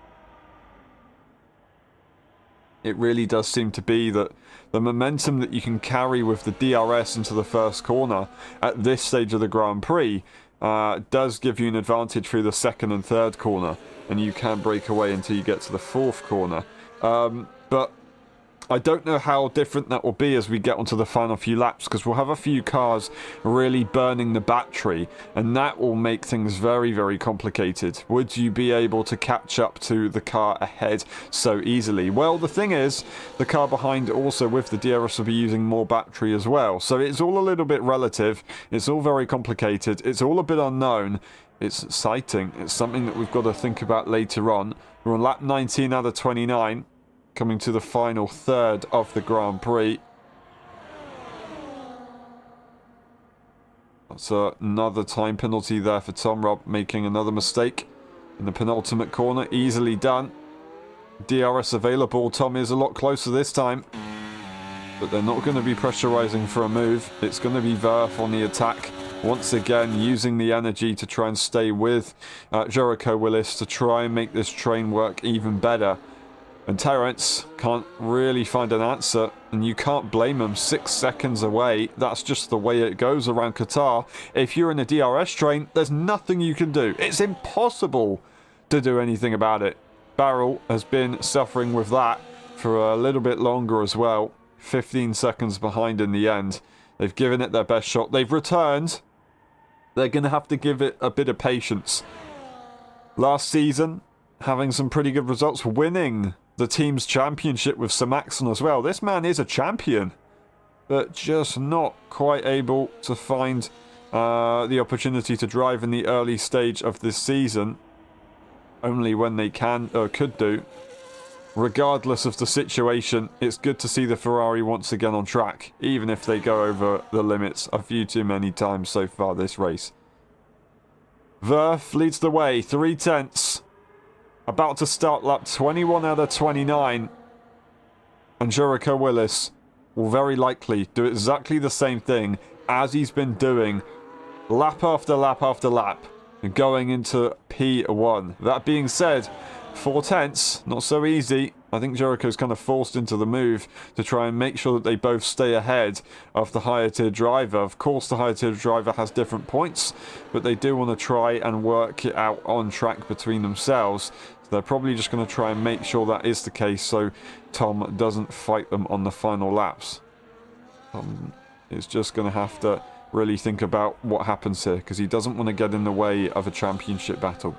It really does seem to be that the momentum that you can carry with the DRS into the first corner at this stage of the Grand Prix does give you an advantage through the second and third corner, and you can break away until you get to the fourth corner. But I don't know how different that will be as we get onto the final few laps, because we'll have a few cars really burning the battery, and that will make things very, very complicated. Would you be able to catch up to the car ahead so easily? Well, the thing is, the car behind also with the DRS will be using more battery as well, so it's all a little bit relative. It's all very complicated. It's all a bit unknown. It's exciting. It's something that we've got to think about later on. We're on lap 19 out of 29. Coming to the final third of the Grand Prix. That's another time penalty there for Tom Robb, making another mistake in the penultimate corner. Easily done. DRS available. Tom is a lot closer this time. But they're not going to be pressurizing for a move. It's going to be Verf on the attack. Once again, using the energy to try and stay with Jericho Willis to try and make this train work even better. And Terence can't really find an answer, and you can't blame him. 6 seconds away. That's just the way it goes around Qatar. If you're in a DRS train, there's nothing you can do. It's impossible to do anything about it. Barrel has been suffering with that for a little bit longer as well. 15 seconds behind in the end. They've given it their best shot. They've returned. They're going to have to give it a bit of patience. Last season, having some pretty good results, winning the team's championship with some Axon as well. This man is a champion, but just not quite able to find the opportunity to drive in the early stage of this season. Only when they can or could do. Regardless of the situation, it's good to see the Ferrari once again on track, even if they go over the limits a few too many times so far this race. Verf leads the way, 3/10. About to start lap 21 out of 29. And Jericho Willis will very likely do exactly the same thing as he's been doing lap after lap after lap, going into P1. That being said, 4/10, not so easy. I think Jericho's kind of forced into the move to try and make sure that they both stay ahead of the higher tier driver. Of course, the higher tier driver has different points, but they do want to try and work it out on track between themselves. So they're probably just going to try and make sure that is the case so Tom doesn't fight them on the final laps. Tom is just going to have to really think about what happens here, because he doesn't want to get in the way of a championship battle.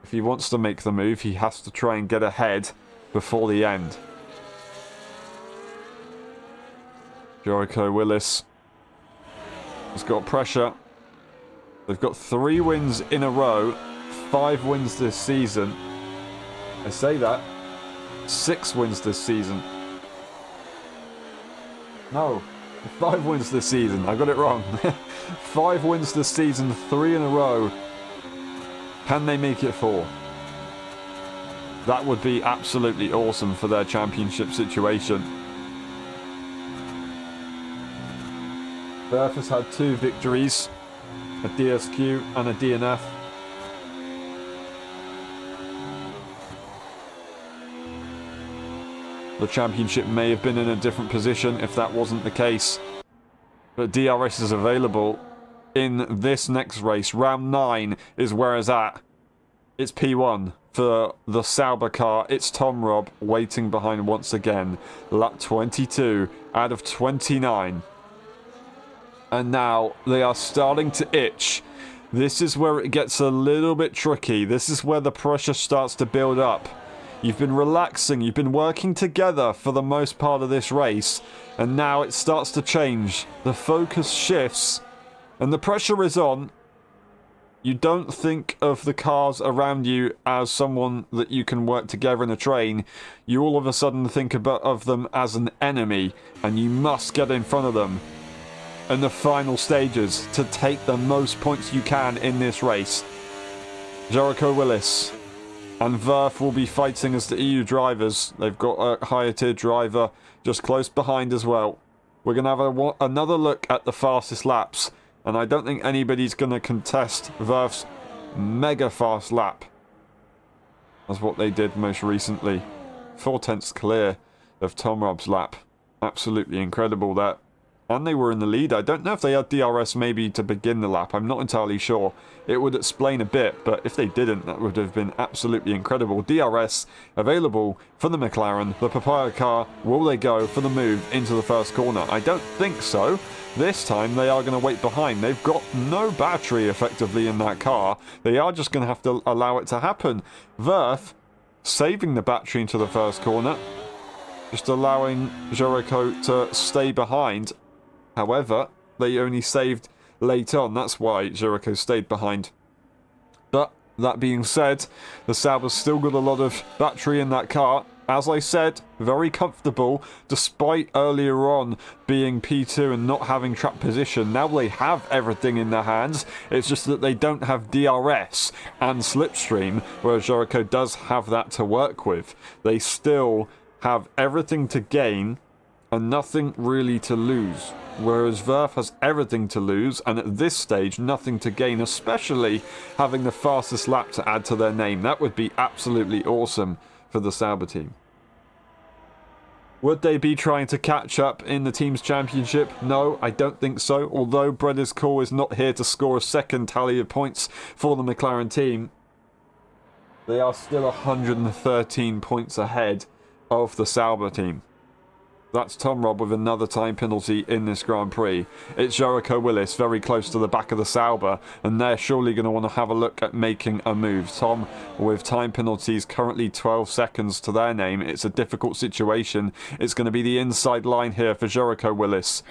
If he wants to make the move, he has to try and get ahead before the end. Jericho Willis has got pressure. They've got 3 wins in a row, 5 wins this season. I say that, 6 wins this season. No, 5 wins this season. I got it wrong. 5 wins this season, 3 in a row. Can they make it 4? That would be absolutely awesome for their championship situation. Verf has had 2 victories, a DSQ and a DNF. The championship may have been in a different position if that wasn't the case. But DRS is available in this next race. Round 9 is where it's at. It's P1 for the Sauber car. It's Tom Robb waiting behind once again. Lap 22 out of 29. And now they are starting to itch. This is where it gets a little bit tricky. This is where the pressure starts to build up. You've been relaxing, you've been working together for the most part of this race, and now it starts to change. The focus shifts, and the pressure is on. You don't think of the cars around you as someone that you can work together in a train. You all of a sudden think of them as an enemy, and you must get in front of them in the final stages to take the most points you can in this race. Jericho Willis and Verf will be fighting as the EU drivers. They've got a higher tier driver just close behind as well. We're going to have another look at the fastest laps, and I don't think anybody's going to contest Verf's mega fast lap. That's what they did most recently. 4/10 clear of Tom Robb's lap. Absolutely incredible that. And they were in the lead. I don't know if they had DRS maybe to begin the lap. I'm not entirely sure. It would explain a bit, but if they didn't, that would have been absolutely incredible. DRS available for the McLaren. The Papaya car, will they go for the move into the first corner? I don't think so. This time they are going to wait behind. They've got no battery effectively in that car. They are just going to have to allow it to happen. Verf saving the battery into the first corner. Just allowing Jericho to stay behind. However, they only saved late on. That's why Jericho stayed behind. But that being said, the Sauber's still got a lot of battery in that car. As I said, very comfortable, despite earlier on being P2 and not having track position. Now they have everything in their hands. It's just that they don't have DRS and slipstream, whereas Jericho does have that to work with. They still have everything to gain and nothing really to lose. Whereas Verf has everything to lose, and at this stage, nothing to gain, especially having the fastest lap to add to their name. That would be absolutely awesome for the Sauber team. Would they be trying to catch up in the Team's Championship? No, I don't think so. Although Brothers Call is not here to score a second tally of points for the McLaren team, they are still 113 points ahead of the Sauber team. That's Tom Robb with another time penalty in this Grand Prix. It's Jericho Willis very close to the back of the Sauber, and they're surely going to want to have a look at making a move. Tom with time penalties, currently 12 seconds to their name. It's a difficult situation. It's going to be the inside line here for Jericho Willis.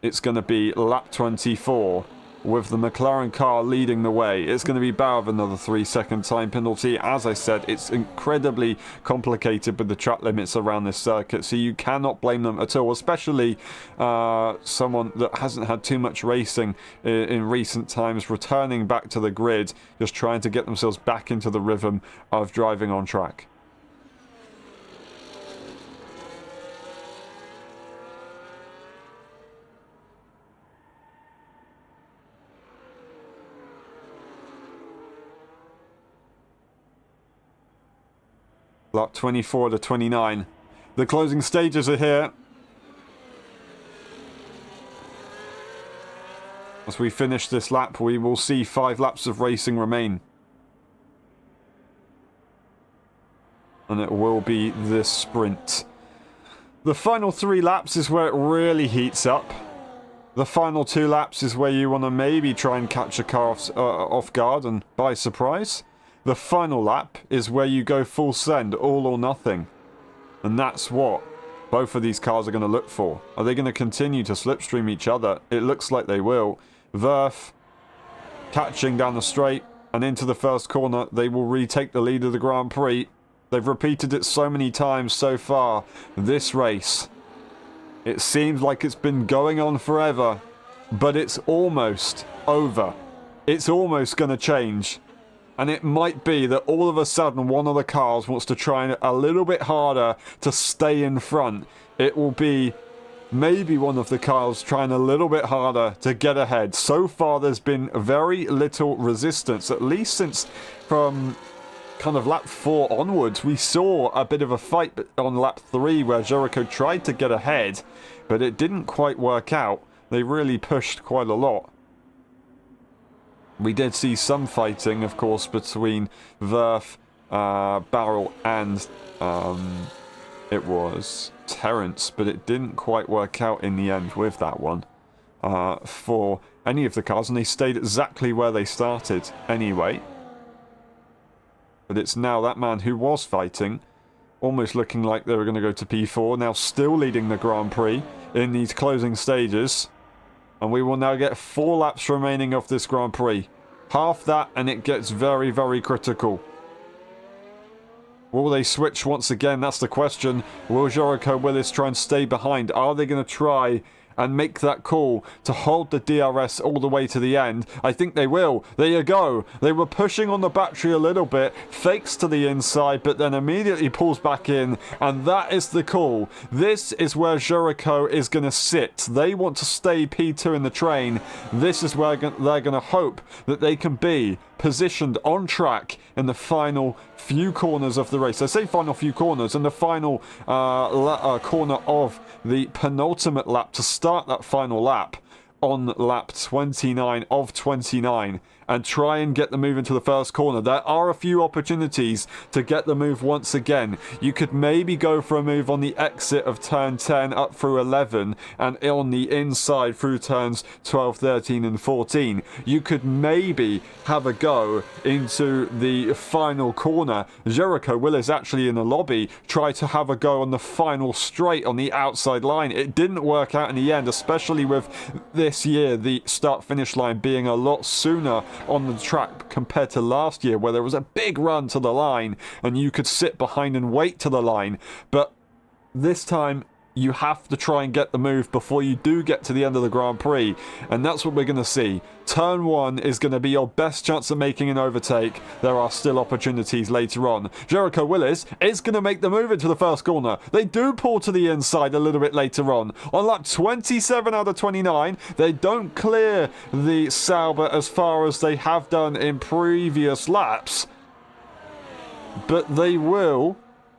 It's going to be lap 24 with the McLaren car leading the way. It's going to be Bauer with another 3-second time penalty. As I said, it's incredibly complicated with the track limits around this circuit, so you cannot blame them at all, especially someone that hasn't had too much racing in recent times, returning back to the grid, just trying to get themselves back into the rhythm of driving on track. Lap 24 to 29. The closing stages are here. As we finish this lap, we will see 5 laps of racing remain. And it will be this sprint. The final 3 laps is where it really heats up. The final 2 laps is where you want to maybe try and catch a car off guard and by surprise. The final lap is where you go full send, all or nothing. And that's what both of these cars are going to look for. Are they going to continue to slipstream each other? It looks like they will. Verf catching down the straight and into the first corner. They will retake the lead of the Grand Prix. They've repeated it so many times so far this race. It seems like it's been going on forever, but it's almost over. It's almost going to change. And it might be that all of a sudden one of the cars wants to try a little bit harder to stay in front. It will be maybe one of the cars trying a little bit harder to get ahead. So far there's been very little resistance, at least since from kind of lap 4 onwards. We saw a bit of a fight on lap 3 where Jericho tried to get ahead, but it didn't quite work out. They really pushed quite a lot. We did see some fighting, of course, between Verf, Barrel, and it was Terrence, but it didn't quite work out in the end with that one for any of the cars, and they stayed exactly where they started anyway. But it's now that man who was fighting, almost looking like they were going to go to P4, now still leading the Grand Prix in these closing stages. And we will now get 4 laps remaining of this Grand Prix. Half that and it gets very, very critical. Will they switch once again? That's the question. Will Jericho Willis try and stay behind? Are they going to try and make that call to hold the DRS all the way to the end? I think they will. There you go. They were pushing on the battery a little bit, fakes to the inside, but then immediately pulls back in, and that is the call. This is where Jericho is going to sit. They want to stay P2 in the train. This is where they're going to hope that they can be positioned on track in the final few corners of the race. I say final few corners, and the final corner of the penultimate lap to start that final lap on lap 29 of 29 and try and get the move into the first corner. There are a few opportunities to get the move once again. You could maybe go for a move on the exit of turn 10 up through 11 and on the inside through turns 12, 13 and 14. You could maybe have a go into the final corner. Jericho Willis actually in the lobby tried to have a go on the final straight on the outside line. It didn't work out in the end, especially with this year the start-finish line being a lot sooner on the track compared to last year, where there was a big run to the line and you could sit behind and wait to the line. But this time you have to try and get the move before you do get to the end of the Grand Prix, and that's what we're going to see. Turn 1 is going to be your best chance of making an overtake. There are still opportunities later on. Jericho Willis is going to make the move into the first corner. They do pull to the inside a little bit later on. On lap 27 out of 29, they don't clear the Sauber as far as they have done in previous laps, but they will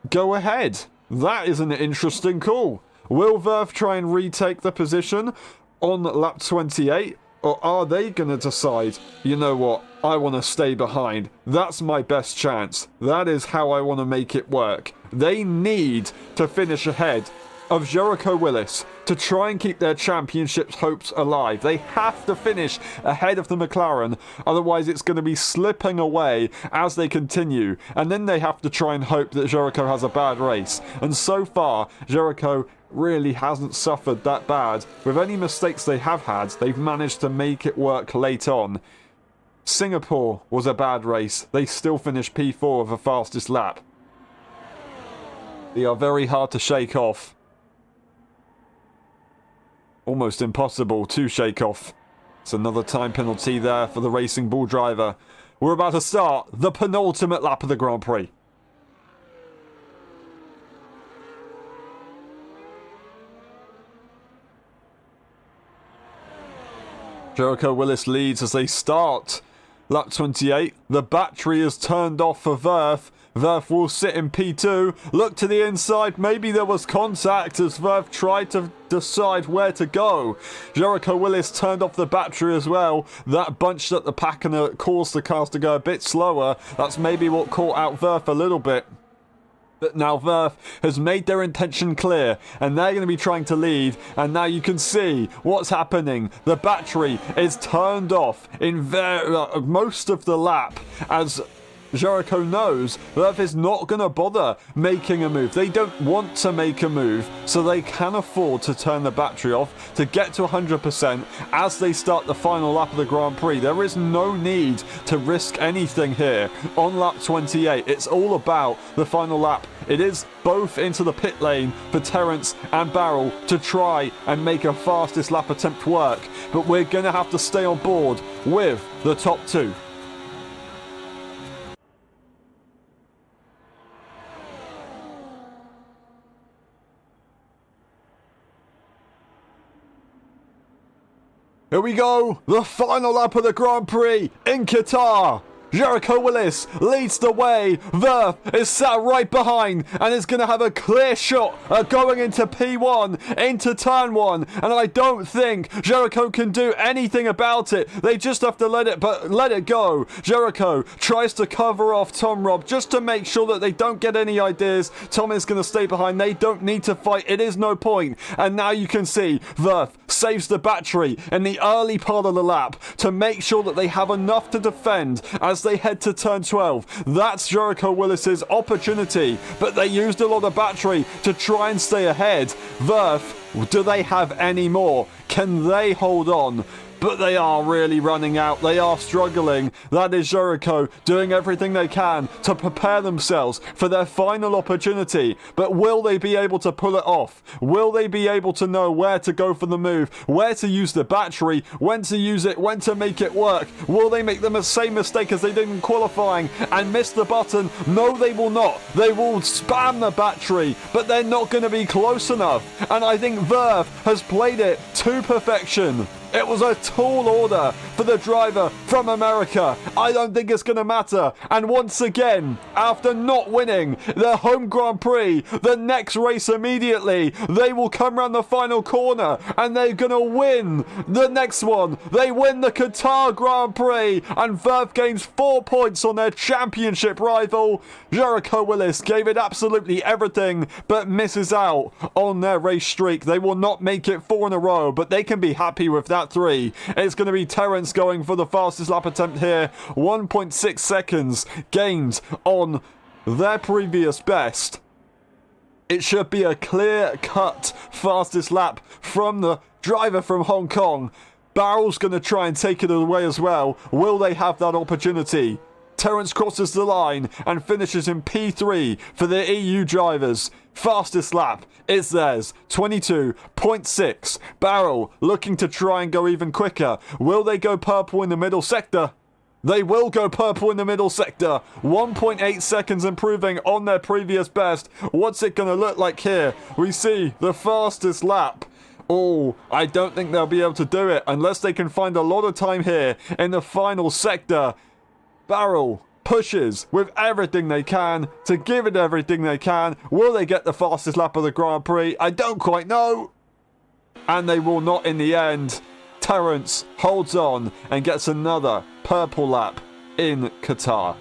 go ahead. That is an interesting call. Will Verf try and retake the position on lap 28? Or are they going to decide, you know what, I want to stay behind. That's my best chance. That is how I want to make it work. They need to finish ahead of Jericho Willis to try and keep their championship's hopes alive. They have to finish ahead of the McLaren, otherwise it's going to be slipping away as they continue, and then they have to try and hope that Jericho has a bad race. And so far, Jericho really hasn't suffered that bad. With any mistakes they have had, they've managed to make it work late on. Singapore was a bad race. They still finished P4 of the fastest lap. They are very hard to shake off. Almost impossible to shake off. It's another time penalty there for the Racing Bull driver. We're about to start the penultimate lap of the Grand Prix. Jericho Willis leads as they start lap 28. The battery is turned off for Verf. Verf will sit in P2. Look to the inside. Maybe there was contact as Verf tried to decide where to go. Jericho Willis turned off the battery as well. That bunched up the pack and caused the cars to go a bit slower. That's maybe what caught out Verf a little bit. But now Verf has made their intention clear, and they're going to be trying to lead, and now you can see what's happening. The battery is turned off in most of the lap, as Jericho knows Verf is not going to bother making a move. They don't want to make a move, so they can afford to turn the battery off to get to 100% as they start the final lap of the Grand Prix. There is no need to risk anything here on lap 28. It's all about the final lap. It is both into the pit lane for Terrence and Barrel to try and make a fastest lap attempt work, but we're going to have to stay on board with the top two. Here we go, the final lap of the Grand Prix in Qatar. Jericho Willis leads the way. Verth is sat right behind and is going to have a clear shot at going into P1, into turn 1. And I don't think Jericho can do anything about it. They just have to let it go. Jericho tries to cover off Tom Robb just to make sure that they don't get any ideas. Tom is going to stay behind. They don't need to fight. It is no point. And now you can see Verth saves the battery in the early part of the lap to make sure that they have enough to defend as they head to turn 12. That's Jericho Willis's opportunity, but they used a lot of battery to try and stay ahead. Verth, do they have any more? Can they hold on? But they are really running out. They are struggling. That is Jericho doing everything they can to prepare themselves for their final opportunity. But will they be able to pull it off? Will they be able to know where to go for the move, where to use the battery, when to use it, when to make it work? Will they make the same mistake as they did in qualifying and miss the button? No, they will not. They will spam the battery, but they're not going to be close enough. And I think Verth has played it to perfection. It was a tall order for the driver from America. I don't think it's going to matter. And once again, after not winning their home Grand Prix, the next race immediately, they will come around the final corner and they're going to win the next one. They win the Qatar Grand Prix and Verth gains 4 points on their championship rival. Jericho Willis gave it absolutely everything but misses out on their race streak. They will not make it 4 in a row, but they can be happy with that 3. It's going to be Terence going for the fastest lap attempt here. 1.6 seconds gained on their previous best. It should be a clear-cut fastest lap from the driver from Hong Kong. Barrel's going to try and take it away as well. Will they have that opportunity? Terence crosses the line and finishes in P3 for the EU drivers. Fastest lap is theirs, 22.6. Barrel looking to try and go even quicker. Will they go purple in the middle sector? They will go purple in the middle sector. 1.8 seconds improving on their previous best. What's it going to look like here? We see the fastest lap. Oh, I don't think they'll be able to do it unless they can find a lot of time here in the final sector. Barrel pushes with everything they can to give it everything they can. Will they get the fastest lap of the Grand Prix? I don't quite know. And they will not in the end. Terence holds on and gets another purple lap in Qatar.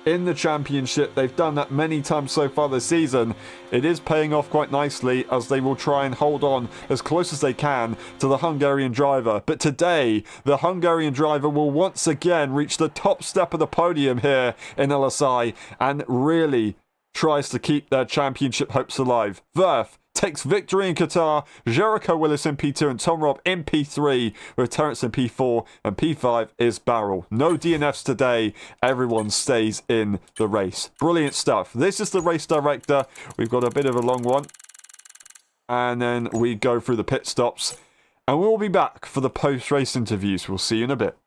In the championship, they've done that many times so far this season. It is paying off quite nicely as they will try and hold on as close as they can to the Hungarian driver. But today, the Hungarian driver will once again reach the top step of the podium here in LSI and really tries to keep their championship hopes alive. Verth takes victory in Qatar. Jericho Willis in P2 and Tom Robb in P3 with Terence in P4 and P5 is Barrel. No DNFs today. Everyone stays in the race. Brilliant stuff. This is the race director. We've got a bit of a long one. And then we go through the pit stops. And we'll be back for the post-race interviews. We'll see you in a bit.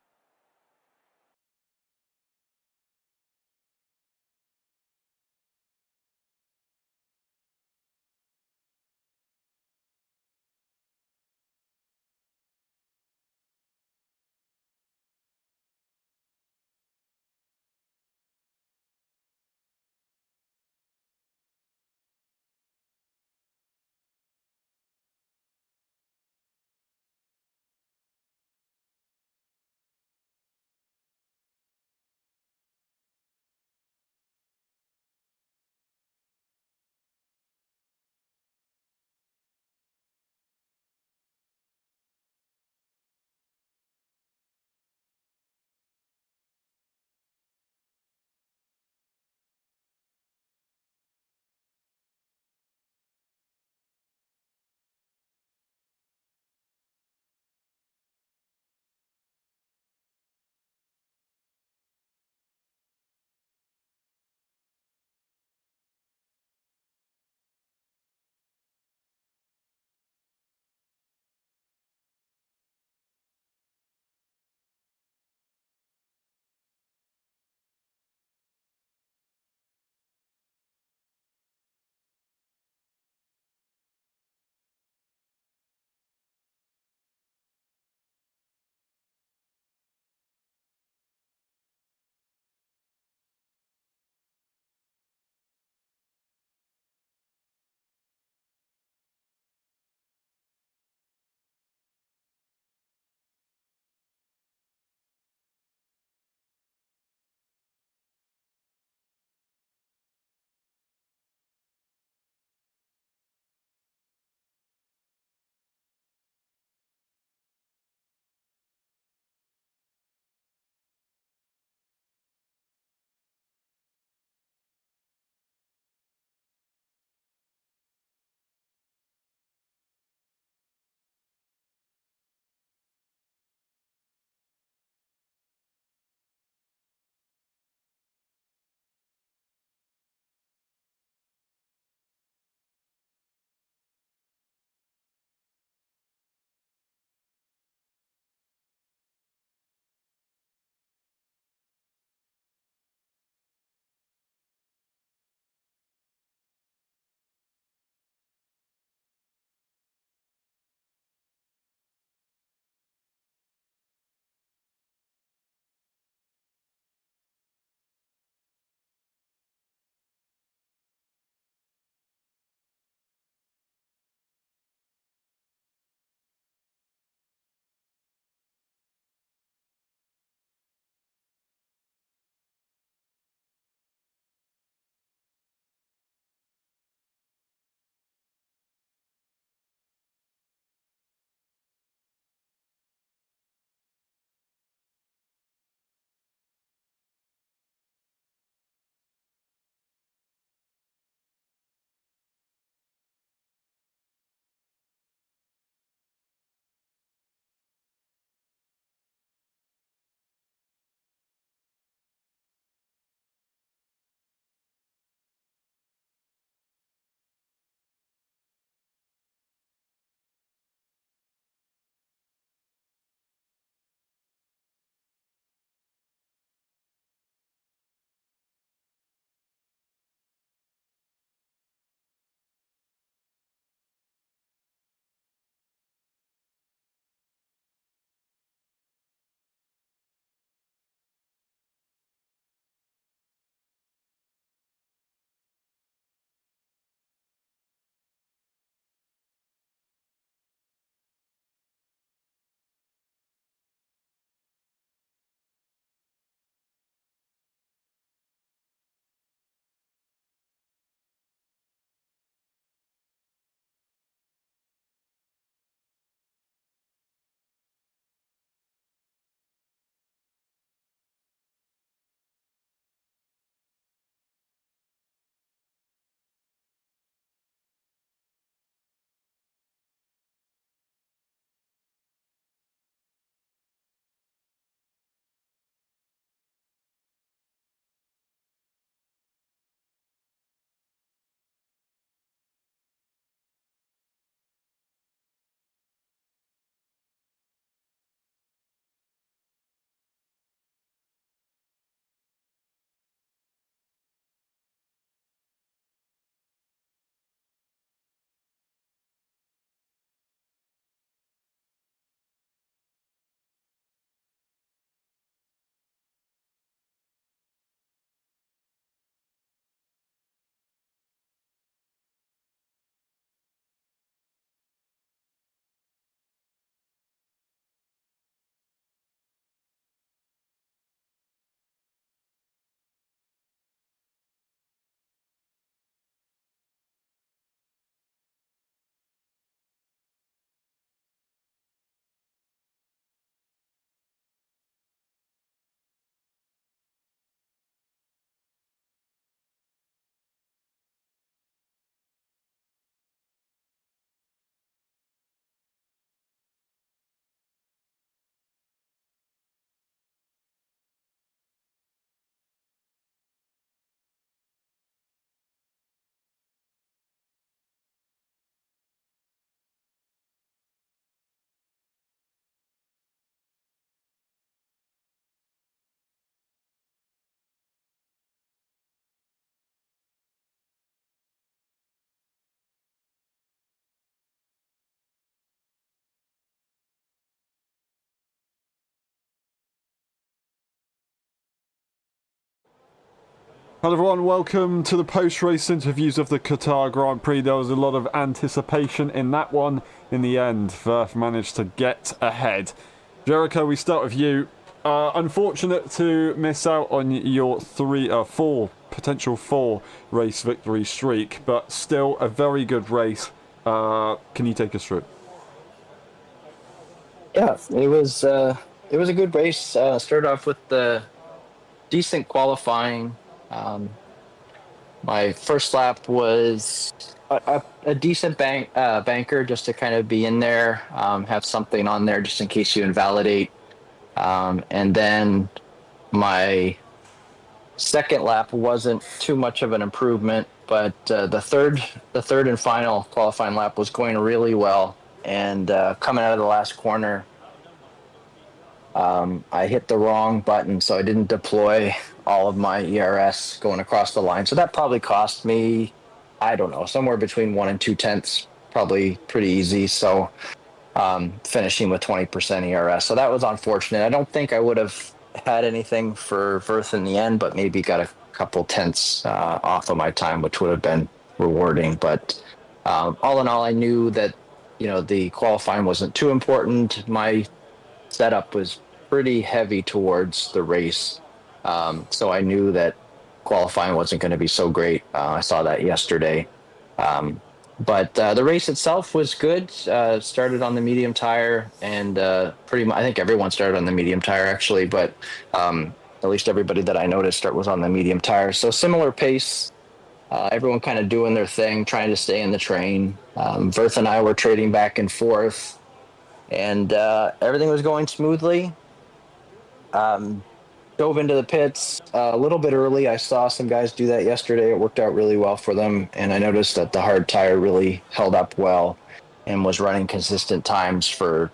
Hello everyone, welcome to the post-race interviews of the Qatar Grand Prix. There was a lot of anticipation in that one. In the end, Verth managed to get ahead. Jericho, we start with you. Unfortunate to miss out on your potential four race victory streak, but still a very good race. Can you take us through it? Yeah, it was a good race. Started off with the decent qualifying. My first lap was a decent banker just to kind of be in there, have something on there just in case you invalidate. And then my second lap wasn't too much of an improvement, but the third and final qualifying lap was going really well. And coming out of the last corner, I hit the wrong button, so I didn't deploy all of my ERS going across the line. So that probably cost me, I don't know, somewhere between 1 and 2 tenths, probably pretty easy. So finishing with 20% ERS. So that was unfortunate. I don't think I would have had anything for Verth in the end, but maybe got a couple tenths off of my time, which would have been rewarding. But all in all, I knew that, the qualifying wasn't too important. My setup was pretty heavy towards the race. So I knew that qualifying wasn't going to be so great. I saw that yesterday. But the race itself was good. Started on the medium tire, and pretty much, I think everyone started on the medium tire actually, but at least everybody that I noticed was on the medium tire. So similar pace. Everyone kind of doing their thing, trying to stay in the train. Verth and I were trading back and forth, and everything was going smoothly. Dove into the pits a little bit early. I saw some guys do that yesterday. It worked out really well for them, and I noticed that the hard tire really held up well and was running consistent times for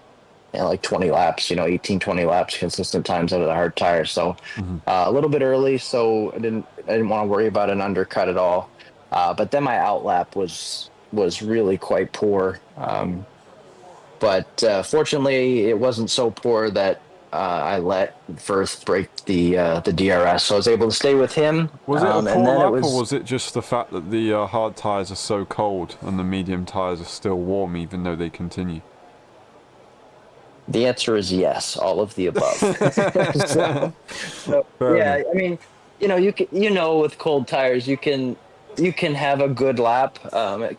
like 20 laps, 18, 20 laps, consistent times out of the hard tire. So a little bit early, so I didn't want to worry about an undercut at all. But then my outlap was really quite poor. But fortunately, it wasn't so poor that I let Verth break the DRS, so I was able to stay with him. Was it a poor lap, or was it just the fact that the hard tyres are so cold and the medium tyres are still warm even though they continue? The answer is yes, all of the above. Yeah, I mean, with cold tires, you can have a good lap,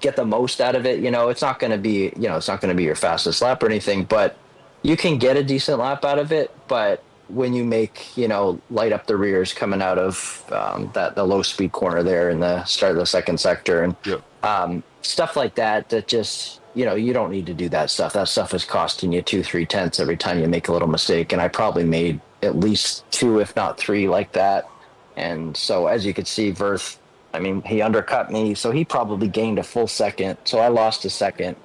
get the most out of it. It's not going to be, your fastest lap or anything, but you can get a decent lap out of it. But when you make, light up the rears coming out of the low speed corner there in the start of the second sector and stuff like that just, you don't need to do that stuff. That stuff is costing you 2-3 tenths every time you make a little mistake. And I probably made at least 2, if not 3 like that. And so as you could see, Verth, he undercut me, so he probably gained a full second. So I lost a second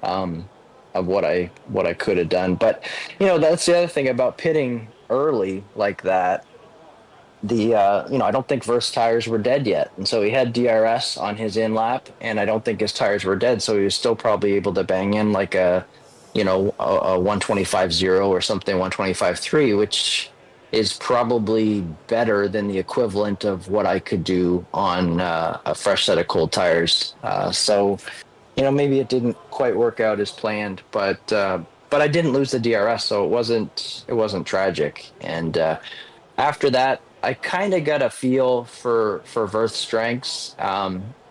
of what I could have done. But that's the other thing about pitting early like that. I don't think Verth's tires were dead yet, and so he had DRS on his in lap, and I don't think his tires were dead, so he was still probably able to bang in like a 125.0 or something, 125.3, which is probably better than the equivalent of what I could do on a fresh set of cold tires. So maybe it didn't quite work out as planned, but I didn't lose the DRS, so it wasn't tragic. And after that, I kind of got a feel for Verth's strengths,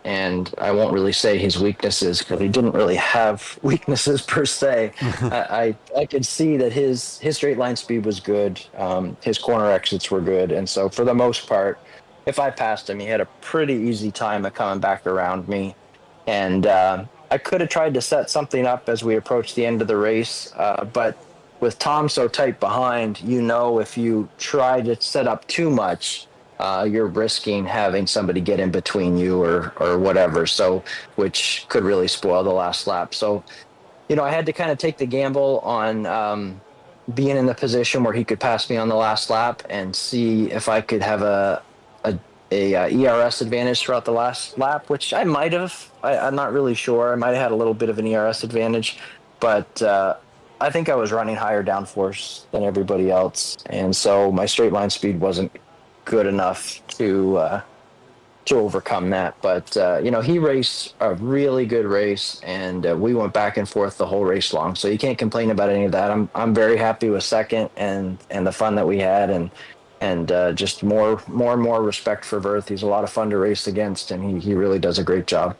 and I won't really say his weaknesses because he didn't really have weaknesses per se. I could see that his straight line speed was good, his corner exits were good, and so for the most part, if I passed him, he had a pretty easy time of coming back around me. And I could have tried to set something up as we approached the end of the race, but with Tom so tight behind, if you try to set up too much, you're risking having somebody get in between you or whatever, so which could really spoil the last lap. So, I had to kind of take the gamble on being in the position where he could pass me on the last lap and see if I could have a ERS advantage throughout the last lap, which I might have. I'm not really sure. I might have had a little bit of an ERS advantage, but I think I was running higher downforce than everybody else, and so my straight line speed wasn't good enough to to overcome that. But he raced a really good race, and we went back and forth the whole race long. So you can't complain about any of that. I'm very happy with second and the fun that we had, and just more and more respect for Verth. He's a lot of fun to race against, and he really does a great job.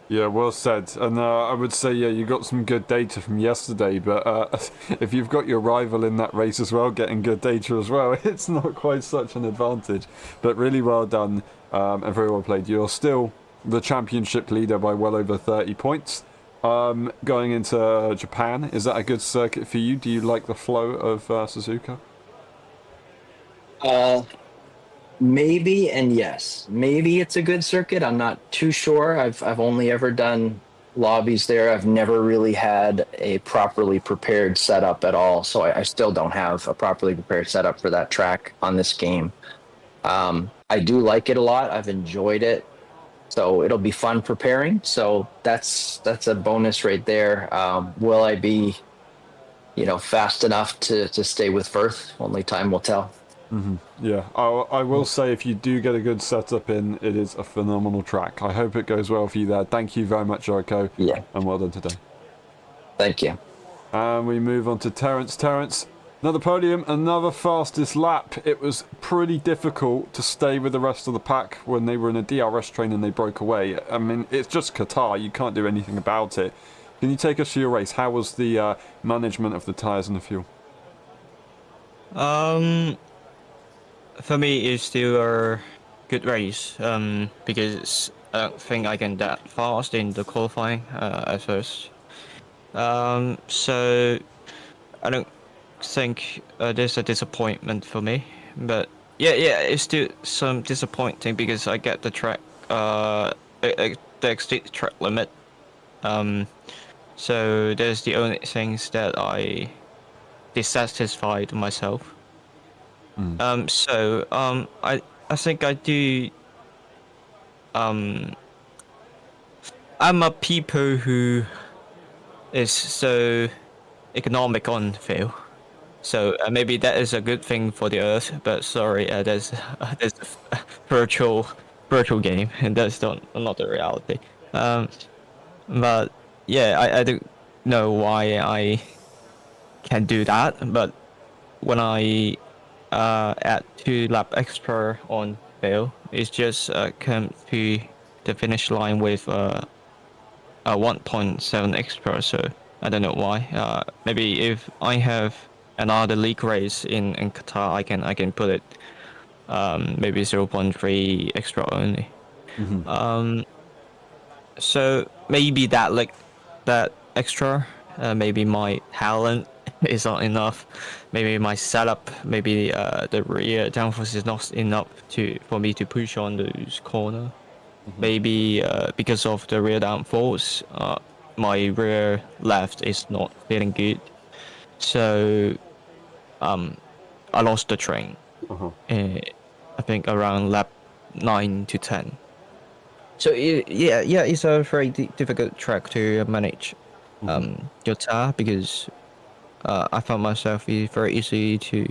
Yeah, well said. And I would say, yeah, you got some good data from yesterday, but if you've got your rival in that race as well, getting good data as well, it's not quite such an advantage. But really well done and very well played. You're still the championship leader by well over 30 points. Going into Japan, is that a good circuit for you? Do you like the flow of Suzuka? Maybe and yes. Maybe it's a good circuit. I'm not too sure. I've only ever done lobbies there. I've never really had a properly prepared setup at all. So I still don't have a properly prepared setup for that track on this game. I do like it a lot. I've enjoyed it. So it'll be fun preparing. So that's a bonus right there. Will I be, fast enough to stay with Firth? Only time will tell. Yeah, I will say if you do get a good setup in, it is a phenomenal track. I hope it goes well for you there. Thank you very much, Jericho. Yeah. And well done today. Thank you. And we move on to Terence. Terence, another podium, another fastest lap. It was pretty difficult to stay with the rest of the pack when they were in a DRS train and they broke away. I mean, it's just Qatar. You can't do anything about it. Can you take us through your race? How was the management of the tyres and the fuel? For me, it's still a good race. Because I don't think I can that fast in the qualifying at first. So I don't think there's a disappointment for me. But yeah, it's still some disappointing because I get the track, the exceed track limit. So there's the only things that I dissatisfied myself. I think I do. I'm a people who is so economic on fuel. So maybe that is a good thing for the Earth. But sorry, there's a virtual game, and that's not the reality. But yeah, I don't know why I can do that. But when I add 2 lap extra on fail, it's just come to the finish line with a 1.7 extra. So I don't know why. Maybe if I have another league race in Qatar, I can put it maybe 0.3 extra only. So maybe that extra, maybe my talent is not enough. Maybe my setup, maybe the rear downforce is not enough for me to push on those corner. Maybe because of the rear downforce, my rear left is not feeling good. So I lost the train. I think around lap 9 to 10. So it's a very difficult track to manage your tire because I found myself very easy to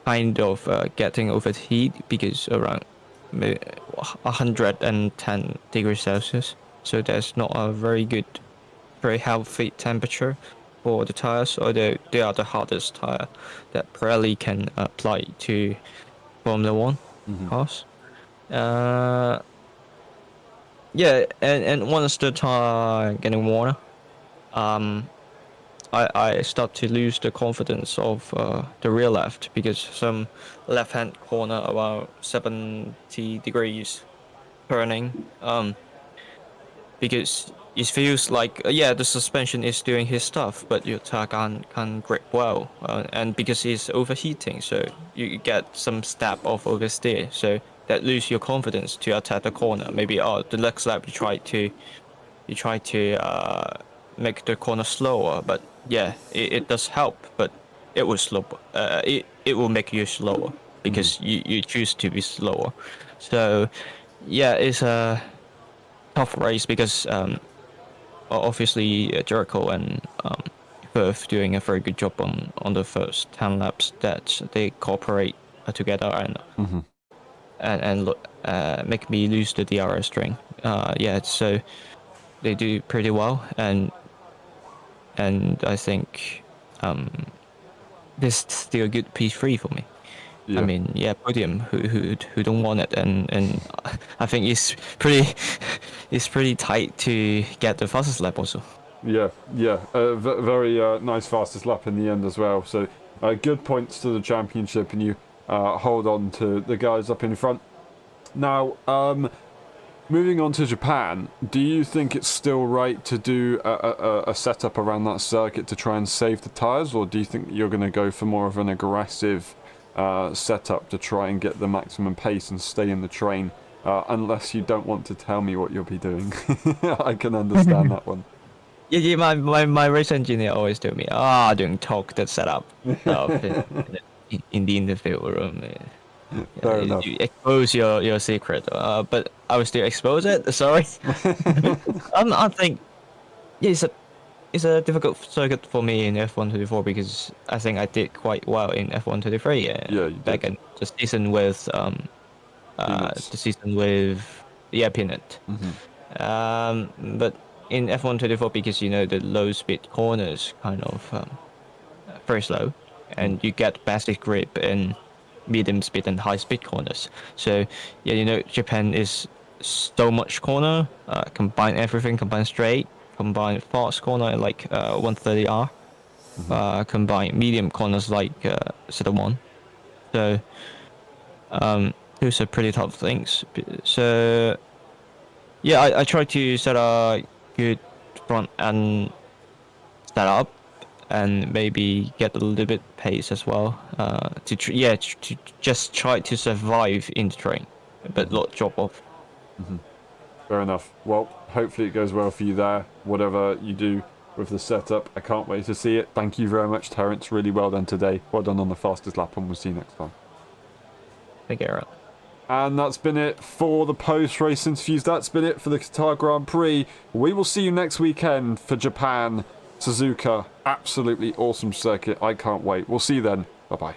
kind of getting overheat because around 110 degrees Celsius. So that's not a very good, very healthy temperature for the tires, although they are the hardest tire that Pirelli can apply to Formula One cars. Yeah, and once the tire getting warmer, I start to lose the confidence of the rear left because some left-hand corner about 70 degrees turning. Because it feels like the suspension is doing his stuff, but your tire can't grip well, and because it's overheating, so you get some step of oversteer, so that lose your confidence to attack the corner. Maybe the next lap you try to make the corner slower, but yeah, it does help, but it will slow. It will make you slower because you choose to be slower. So yeah, it's a tough race because obviously Jericho and Firth doing a very good job on the first 10 laps that they cooperate together, and make me lose the DRS string. Yeah, so they do pretty well, and I think this is still a good P3 for me. Yeah. I mean, yeah, podium. Who don't want it? And I think it's pretty tight to get the fastest lap also. Yeah, yeah, very nice fastest lap in the end as well. So good points to the championship, and you hold on to the guys up in front. Now, moving on to Japan, do you think it's still right to do a setup around that circuit to try and save the tyres, or do you think you're going to go for more of an aggressive setup to try and get the maximum pace and stay in the train? Unless you don't want to tell me what you'll be doing. I can understand that one. Yeah, my race engineer always told me, don't talk that setup in the interview room. Fair enough. You expose your secret, but I will still expose it. Sorry. I think it's a difficult circuit for me in F1.24 because I think I did quite well in F1.23. Yeah, you back did. in the season with Peanut. But in F1.24, because the low speed corners kind of very slow, and you get basic grip in medium speed and high speed corners. So yeah, Japan is so much corner, combine everything, combine straight, combine fast corner like 130R, combine medium corners like Zeta 1. So those are pretty tough things. So yeah, I try to set a good front end setup and maybe get a little bit pace as well. To just try to survive in the train, but not drop off. Fair enough. Well, hopefully it goes well for you there, whatever you do with the setup. I can't wait to see it. Thank you very much, Terence. Really well done today. Well done on the fastest lap, and we'll see you next time. Thank you, Aaron. And that's been it for the post-race interviews. That's been it for the Qatar Grand Prix. We will see you next weekend for Japan, Suzuka. Absolutely awesome circuit. I can't wait. We'll see you then. Bye-bye.